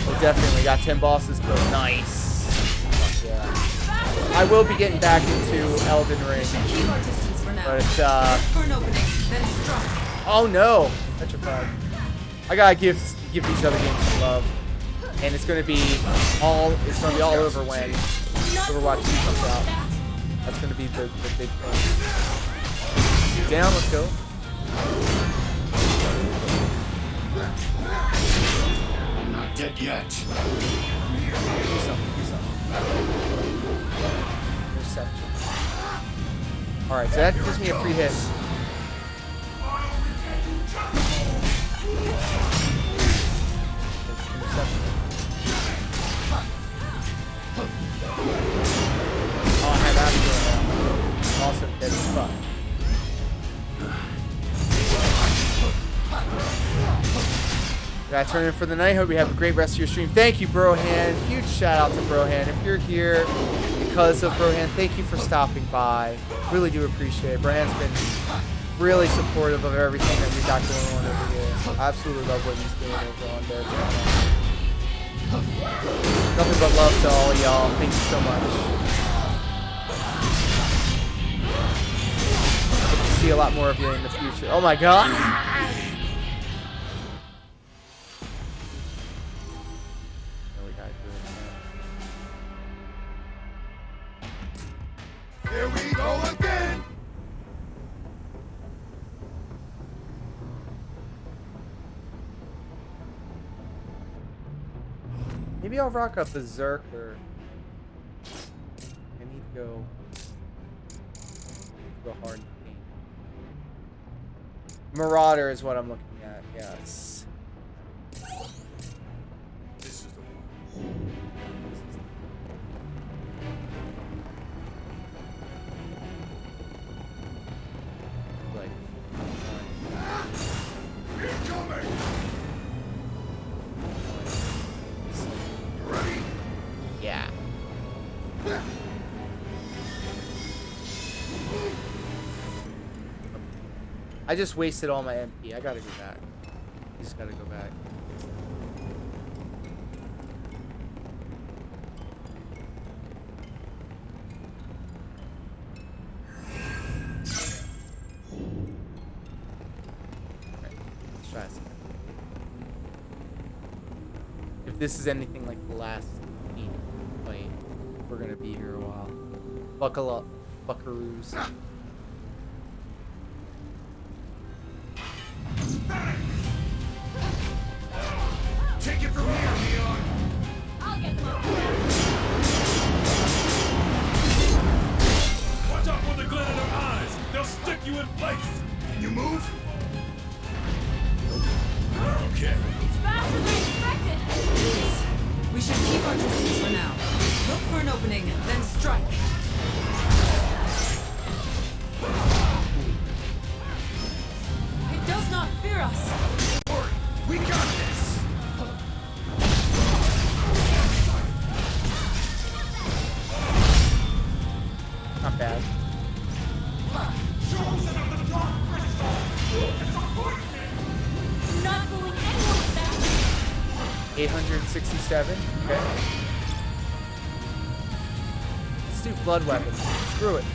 Oh, definitely. Got 10 bosses killed. Nice. Fuck yeah. I will be getting back into Elden Ring. But, oh no! Petrified. I gotta give these other games some love. And it's gonna be all over when Overwatch 2 comes out. That's gonna be the big thing. Down, let's go. I'm not dead yet. Do something. Interception. Alright, so that gives me a free hit. Oh, I have Astro now. Also dead as fuck. Gotta turn in for the night. Hope you have a great rest of your stream. Thank you, Brohan. Huge shout out to Brohan. If you're here because of Brohan, thank you for stopping by. Really do appreciate it. Brohan's been really supportive of everything that we got going on over here. I absolutely love what he's doing over on there. Nothing but love to all y'all. Thank you so much. Hope to see a lot more of you in the future. Oh my god! Here we go again. Maybe I'll rock a Berserker. I need to go hard in pain. Marauder is what I'm looking at, yes. This is the one. Incoming! You ready? Yeah. I just wasted all my MP. I gotta go back. I just gotta go back. If this is anything like the last fight, we're gonna be here a while. Buckle up, buckaroos. Take it from here, Leon. I'll get them up. Watch out for the glint in their eyes. They'll our distance for now. Look for an opening, then strike. It does not fear us. We got this! Not bad. Not fooling anyone with that. 867. Okay. Let's do blood weapons. Screw it.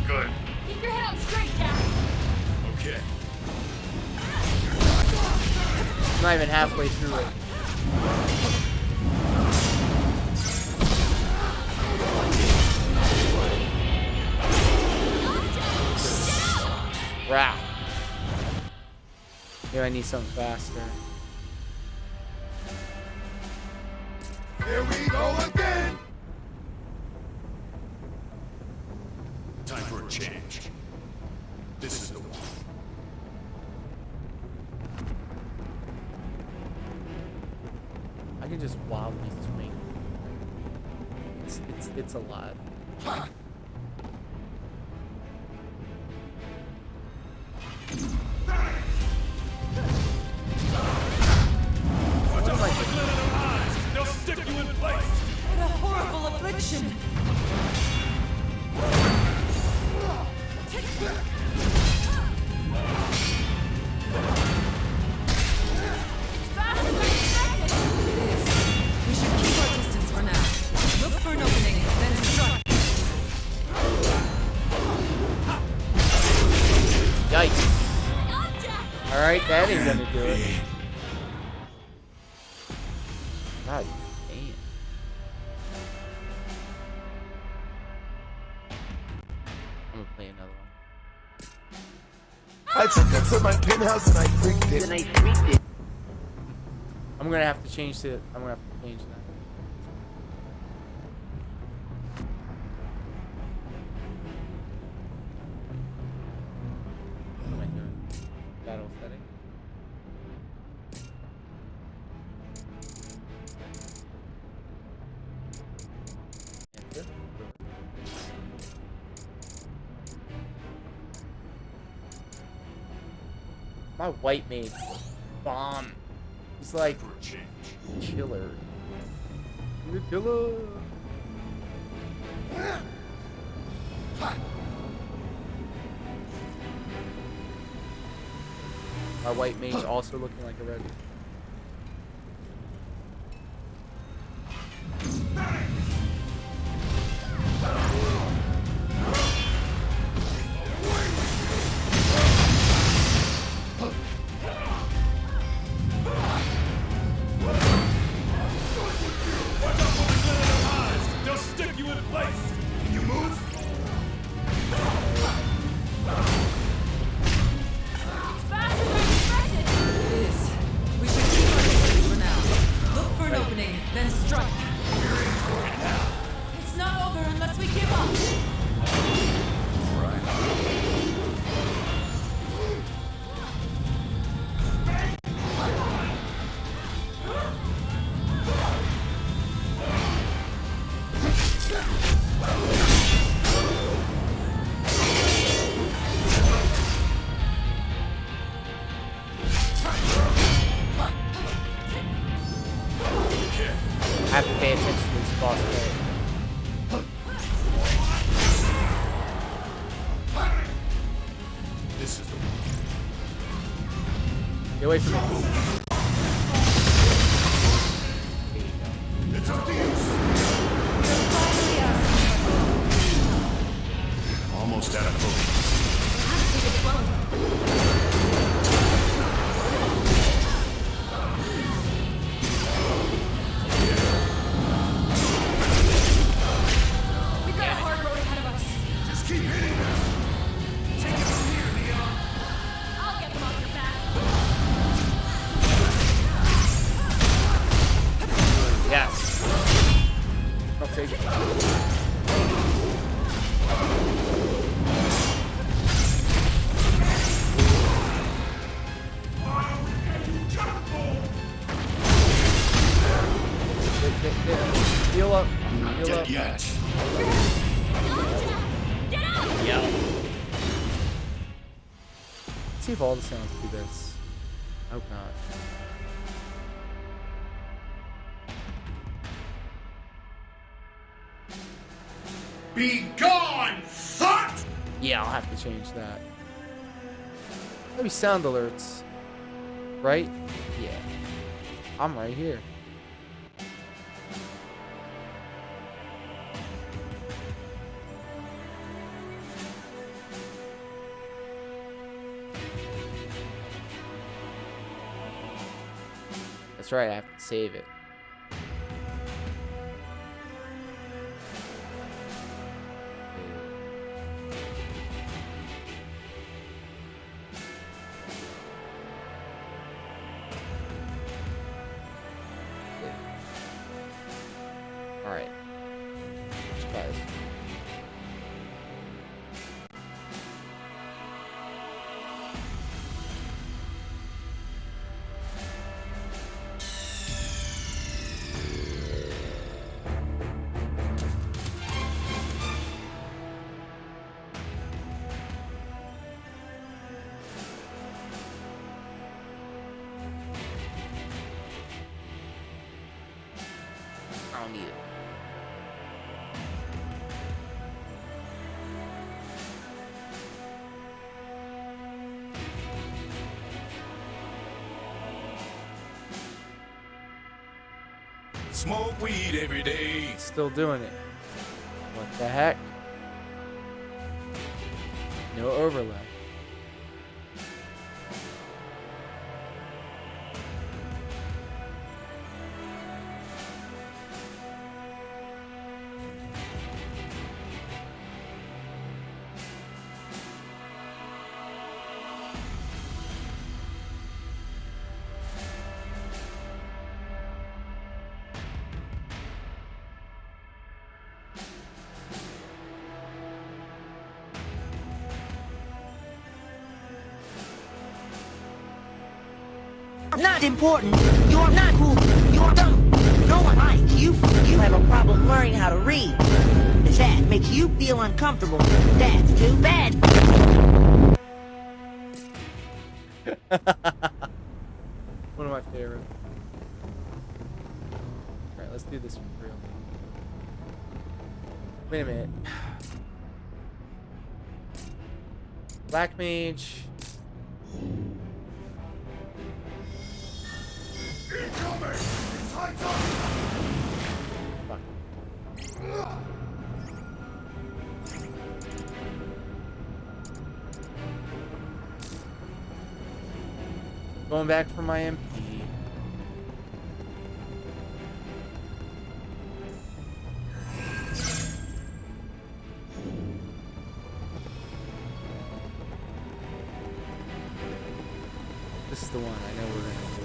Good. Keep your head on straight, Cap. Okay. I'm not even halfway through it. Wow. Maybe I need something faster. Here we go again! Time for a change. This is the one. I can just wildly swing. It's a lot. Watch out for the glint in their eyes! They'll stick you in place! What a horrible affliction. Faster than expected. We should keep our distance for now. Look for an opening, then strike. Yikes. Alright, that ain't gonna do it. God damn. I'm gonna play another one. I took it to my penthouse and I freaked it. I'm gonna have to change it. I'm gonna have to change that. What am I doing? Battle setting. Enter. My white mage bomb. He's like killer. He's a killer. My white mage also looking like a red. They'll stick you in place! Can you move? Faster than expected. It is. We should keep our distance for now. Look for an opening, then strike. It's not over unless we give up. I have to pay attention to this boss fight. This is the Get away from me. It's up to you. Almost out of hope. We've got a hard road ahead of us. Just keep hitting them. Take it from here, Leon. I'll get them off your back. Heal up. I'm not Heal dead up. yet. Yep. Let's see if all the sounds do this. Oh god. Be gone, thought! Yeah, I'll have to change that. Maybe sound alerts. Right? Yeah. I'm right here. That's right, I have to save it. Alright. Let's try this. I don't need it. Smoke weed every day. Still doing it. What the heck? No overlay. Not important. You're not cool. You're dumb. No one likes you. You have a problem learning how to read. If that makes you feel uncomfortable, that's too bad. One of my favorite. Alright, let's do this for real. Wait a minute. Black Mage. Incoming! It's high time! Fuck. Going back for my MP. This is the one I know we're gonna do.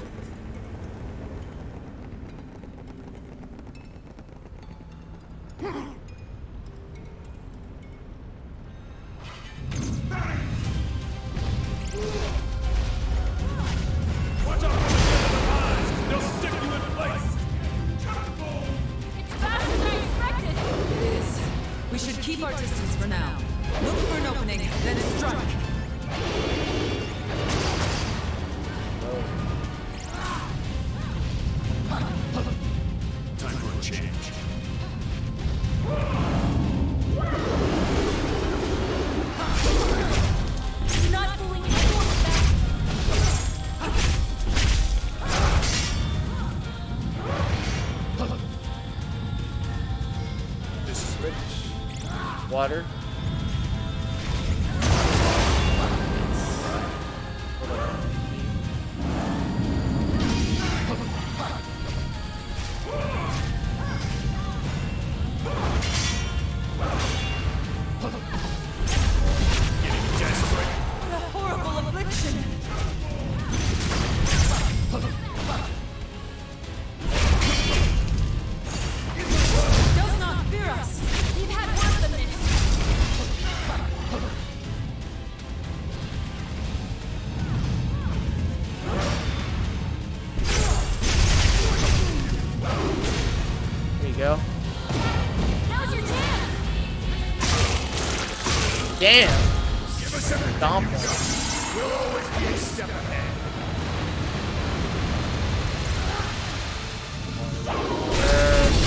Watch out for the eyes! They'll stick you in place! It's faster than I expected! It is. We should keep our distance for now. Look for an opening, then strike. Time for a change. You're not fooling anyone with that! This is rich. Water. What a horrible affliction! Does not fear us! We've had worse than this! Damn. Stomp him. We'll always be a step ahead.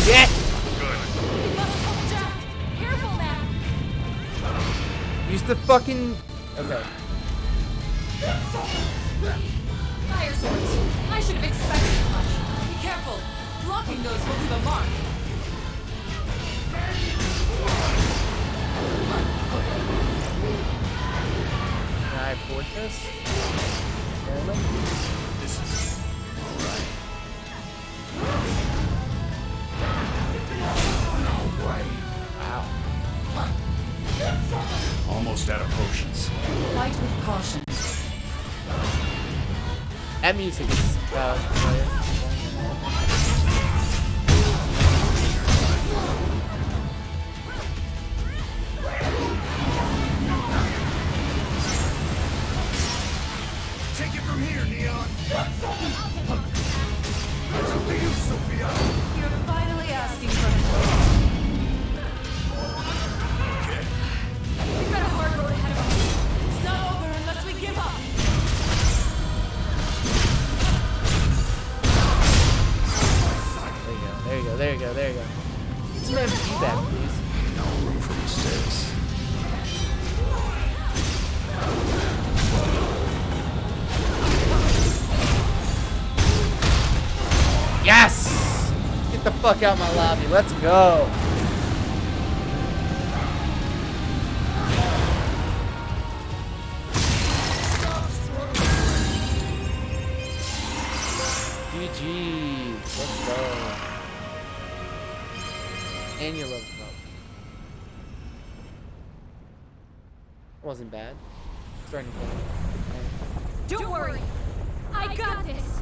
Shit! We must help Jack. Careful now. Use the fucking. Okay. Fire swords. I should have expected as much. Be careful. Blocking those will leave a mark. Can I afford this? Barely? This is right. No way. Wow. Almost out of potions. Fight with caution. That music is familiar. Take it from here, Neon. It's up to you, Sophia. You're finally asking for help. We've got a hard road ahead of us. It's not over unless we give up. There you go, there you go, there you go. Get some MP back, please. No room for mistakes. Yes! Get the fuck out of my lobby. Let's go. GG. Let's go. And you leveled up. That wasn't bad. Starting to go. Don't worry. I got this.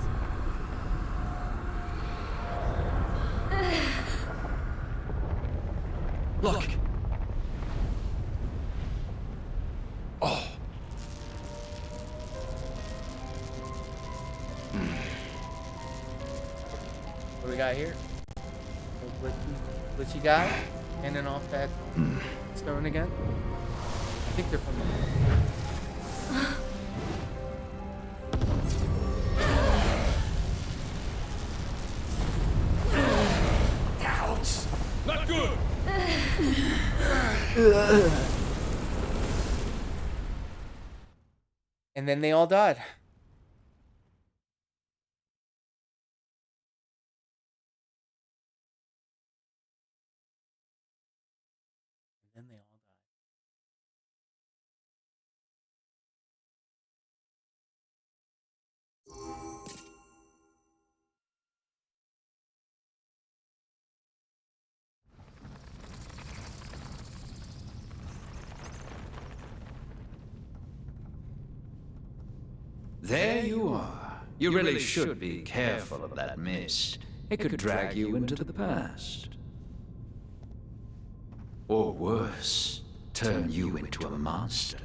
Look. Oh. What do we got here? Glitchy guy handing off that stone again. I think they're from Ouch. Not good. And then they all died. And then they all died. There you are. You really should be careful of that mist. It could drag you into the past. Or worse, turn you into a monster.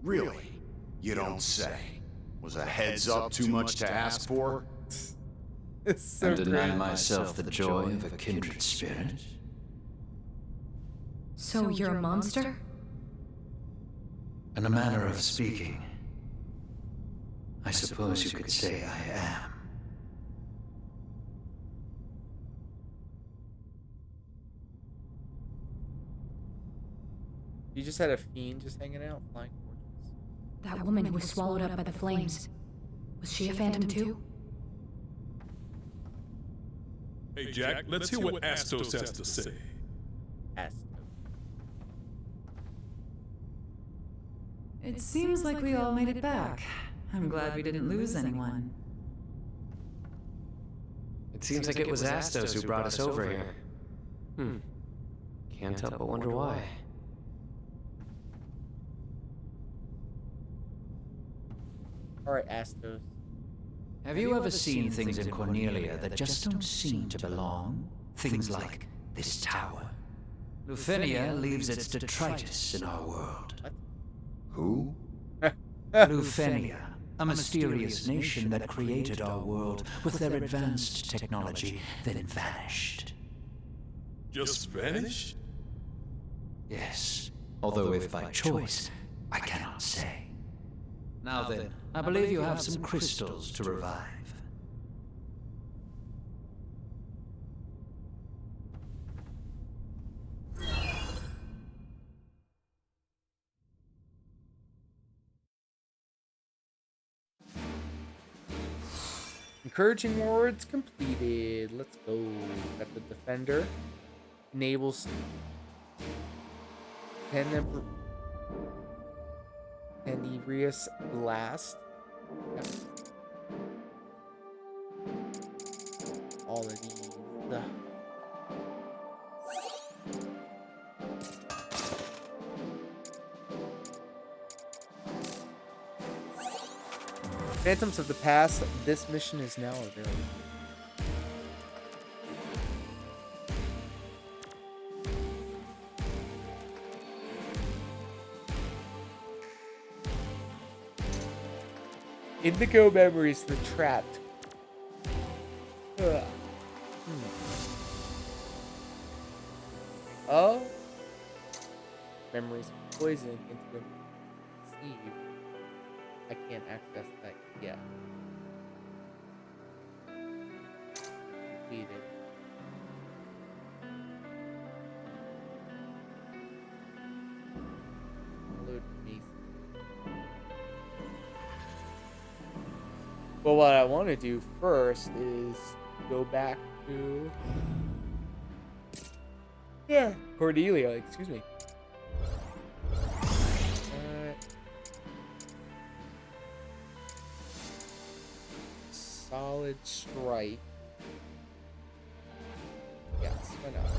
Really? You don't say. Was a heads up too much to ask for? It's so And deny great. myself the joy of a kindred spirit? So you're a monster? In a manner of speaking, I suppose you could say I am. You just had a fiend just hanging out, flying fortunes. That woman who was swallowed up by the flames. Was she a phantom too? Hey, Jack, let's hear what Astos has to say. Astos. It seems like we all made it back. I'm glad we didn't lose anyone. It seems like it was Astos who brought us over here. Can't help but wonder why. Alright, Astos. Have you ever seen things in Cornelia that just don't seem to belong? Things like this tower. Lufenia leaves its detritus in our world. Who? Lufenia, a mysterious nation that created our world with their advanced technology, then vanished. Just vanished? Yes, although if by choice, I cannot say. Now then, I believe you have some crystals to revive. Encouraging words completed. Let's go. Got the defender. Enables Tenebrious Blast. Yep. All of these. Phantoms of the Past. This mission is now available. Indigo Memories, The Trapped. Oh. Memories of poison into the sea. I can't access that yet. Completed. Load me. Well, what I want to do first is go back to Cordelia. Excuse me. Solid strike. Yes, why not?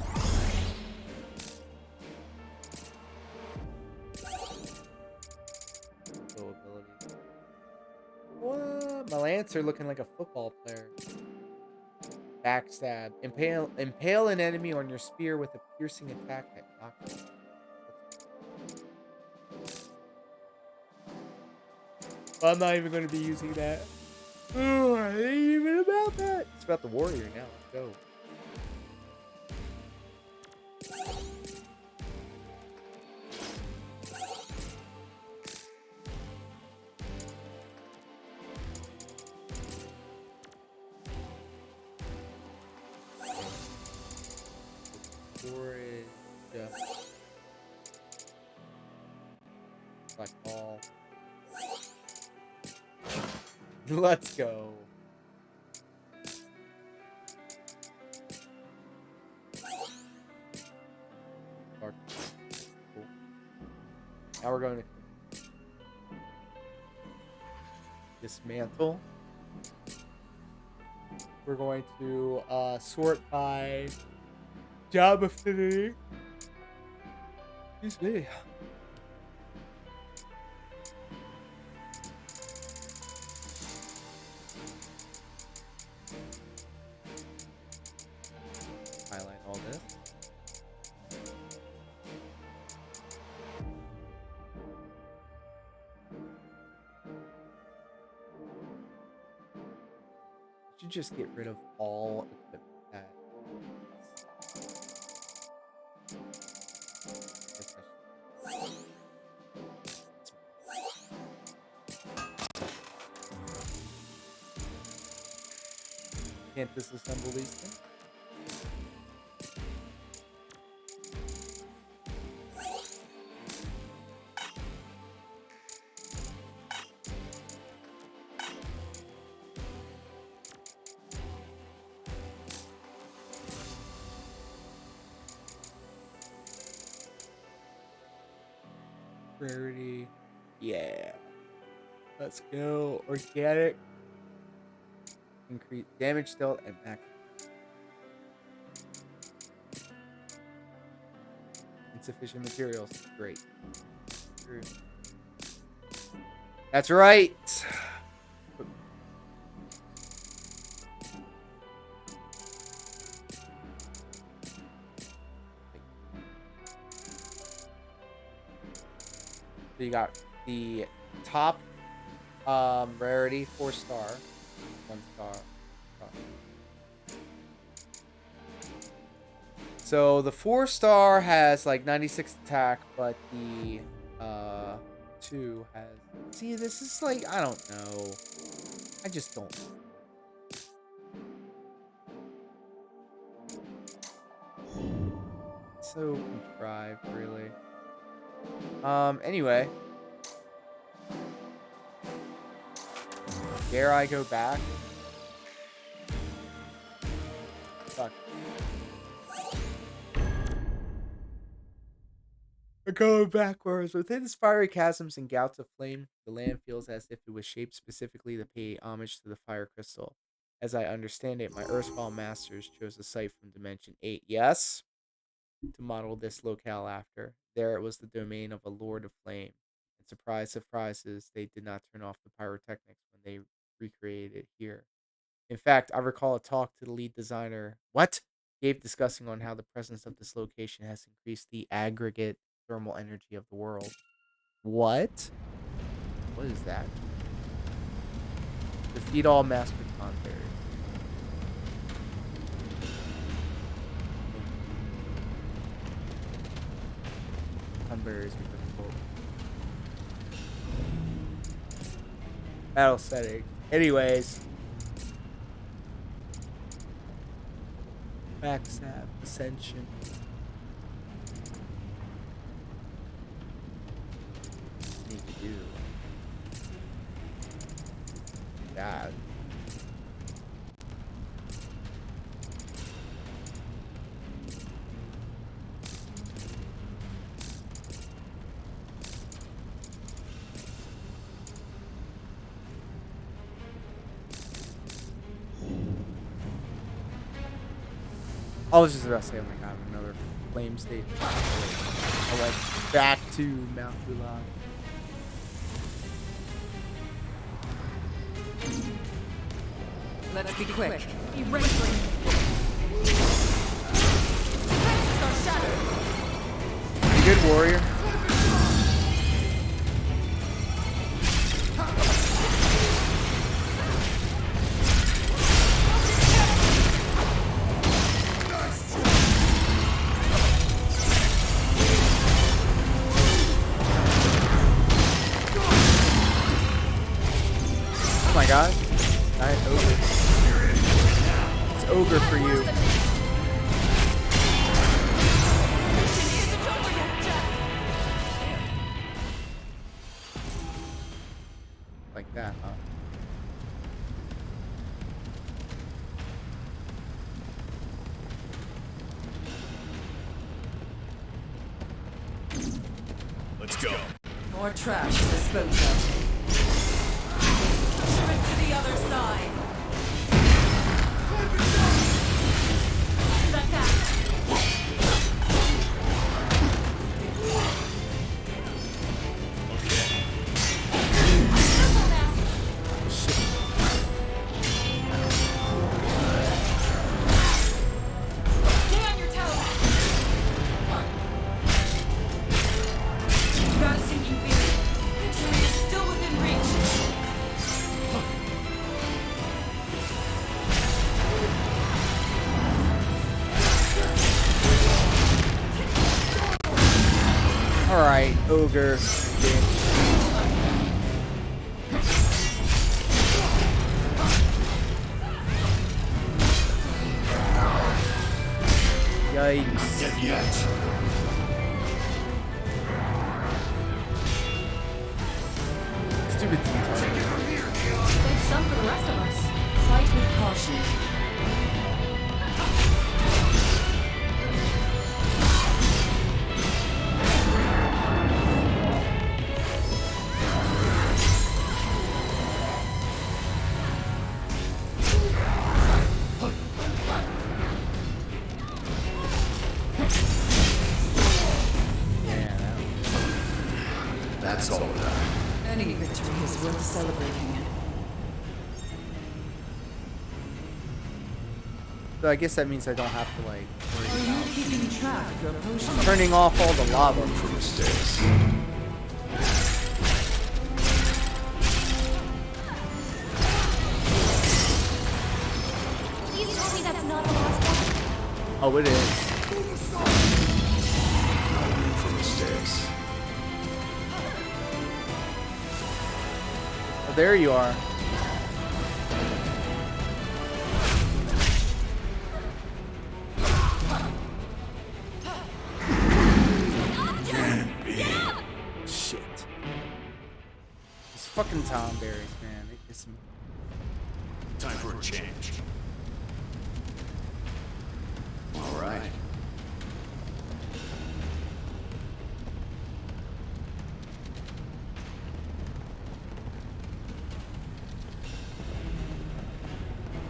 Go ability. What? My Lancer looking like a football player. Backstab. Impale an enemy on your spear with a piercing attack that knocks him. I'm not even going to be using that. Oh, I ain't even about that. It's about the warrior now. Let's go. Storage. Black ball. Let's go. Cool. Now we're going to dismantle. We're going to sort by job affinity. Excuse me. Highlight all this. Should just get rid of all equipment that can't disassemble these things. Rarity. Yeah. Let's go. Organic. Increase damage, stealth, and max. Insufficient materials. Great. That's right. So you got the top rarity, 4-star, 1-star. So the 4-star has like 96 attack, but the 2 has. See, this is like, I don't know. I just don't. So contrived, really. Anyway. Dare I go back? Fuck. We're going backwards. Within its fiery chasms and gouts of flame, the land feels as if it was shaped specifically to pay homage to the fire crystal. As I understand it, my erstwhile masters chose a site from Dimension 8. Yes? To model this locale after. There it was the domain of a Lord of Flame. And surprise surprises, they did not turn off the pyrotechnics when they recreated it here. In fact, I recall a talk to the lead designer, Gabe discussing on how the presence of this location has increased the aggregate thermal energy of the world. What? What is that? Defeat all master conberries. Conberries are difficult. Battle setting. Anyways. Backstab. Ascension. Need to do that. I was just about to say, oh my god, another flame state. I went back to Mount Gulag. Let's be quick. Be ready for it. Defenses are shattered. Good warrior. Oh my god. Giant ogre. It's ogre for you. Like that, huh? Let's go. More trash to dispose of. Sprint to the other side. Like that. Careful now. Stay on your toes. You got a sinking feeling. Victory is still within reach. Alright, ogre. Yikes. Yet yet. Stupid T-Tar. Like some for the rest of us. Fight with caution. Yeah, That's all done. Any victory is worth celebrating. So I guess that means I don't have to like worry Are you about keeping track of your potions? turning off all the lava. For mistakes. Please tell me that's not the last one. Oh, it is. For mistakes. Oh, there you are. Shit. These fucking Tom berries, man. They piss me. Time for a change. All right.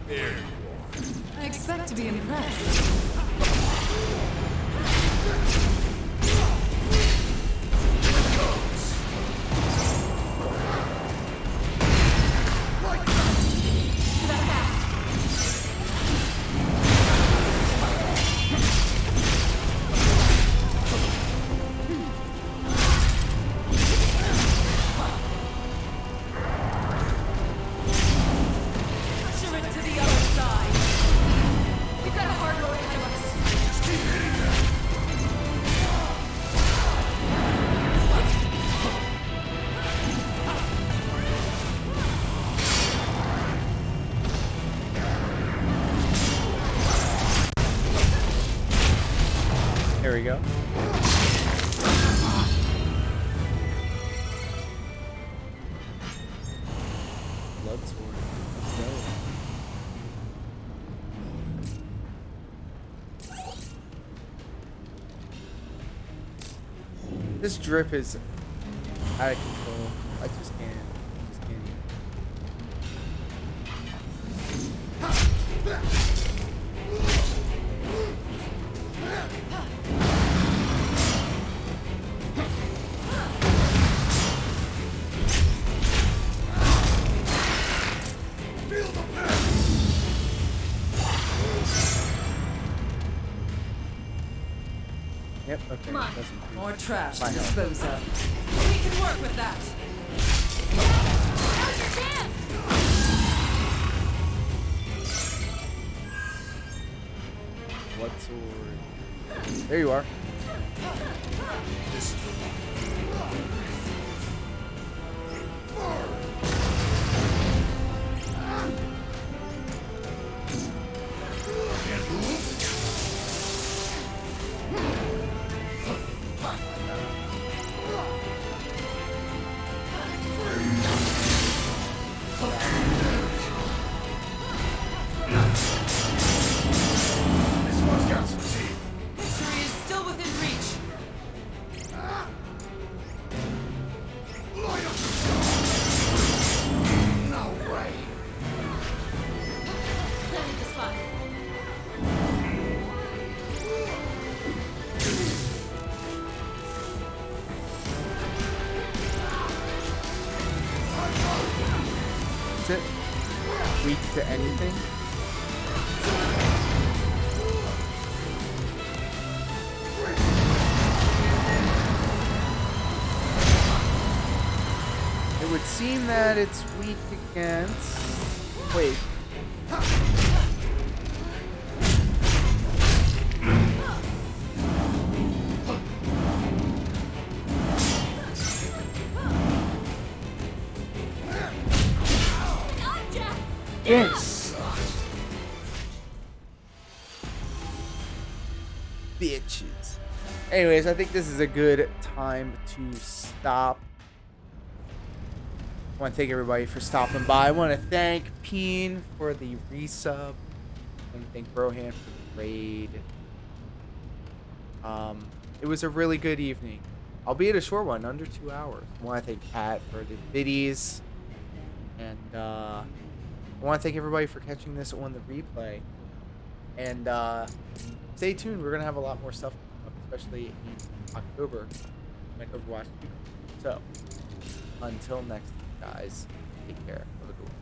There you are. I expect to be impressed. There we go. Blood sword. Let's go. This drip is out of control. I just can't. Yep, okay. Come on. Doesn't More trash to Fine. dispose of. We can work with that. Now's your chance. Blood sword. There you are. Victory is still within reach. No way. Clearing the spot. Is it weak to anything? It would seem that it's weak against... Wait. Yes! Bitches. Anyways, I think this is a good time to stop. I want to thank everybody for stopping by. I want to thank Peen for the resub. I want to thank Brohan for the raid. It was a really good evening, albeit a short one, under 2 hours. I want to thank Pat for the biddies, and I want to thank everybody for catching this on the replay. And stay tuned. We're gonna have a lot more stuff coming up, especially in October, like Overwatch 2. So until next time, guys, take care. Have a good one.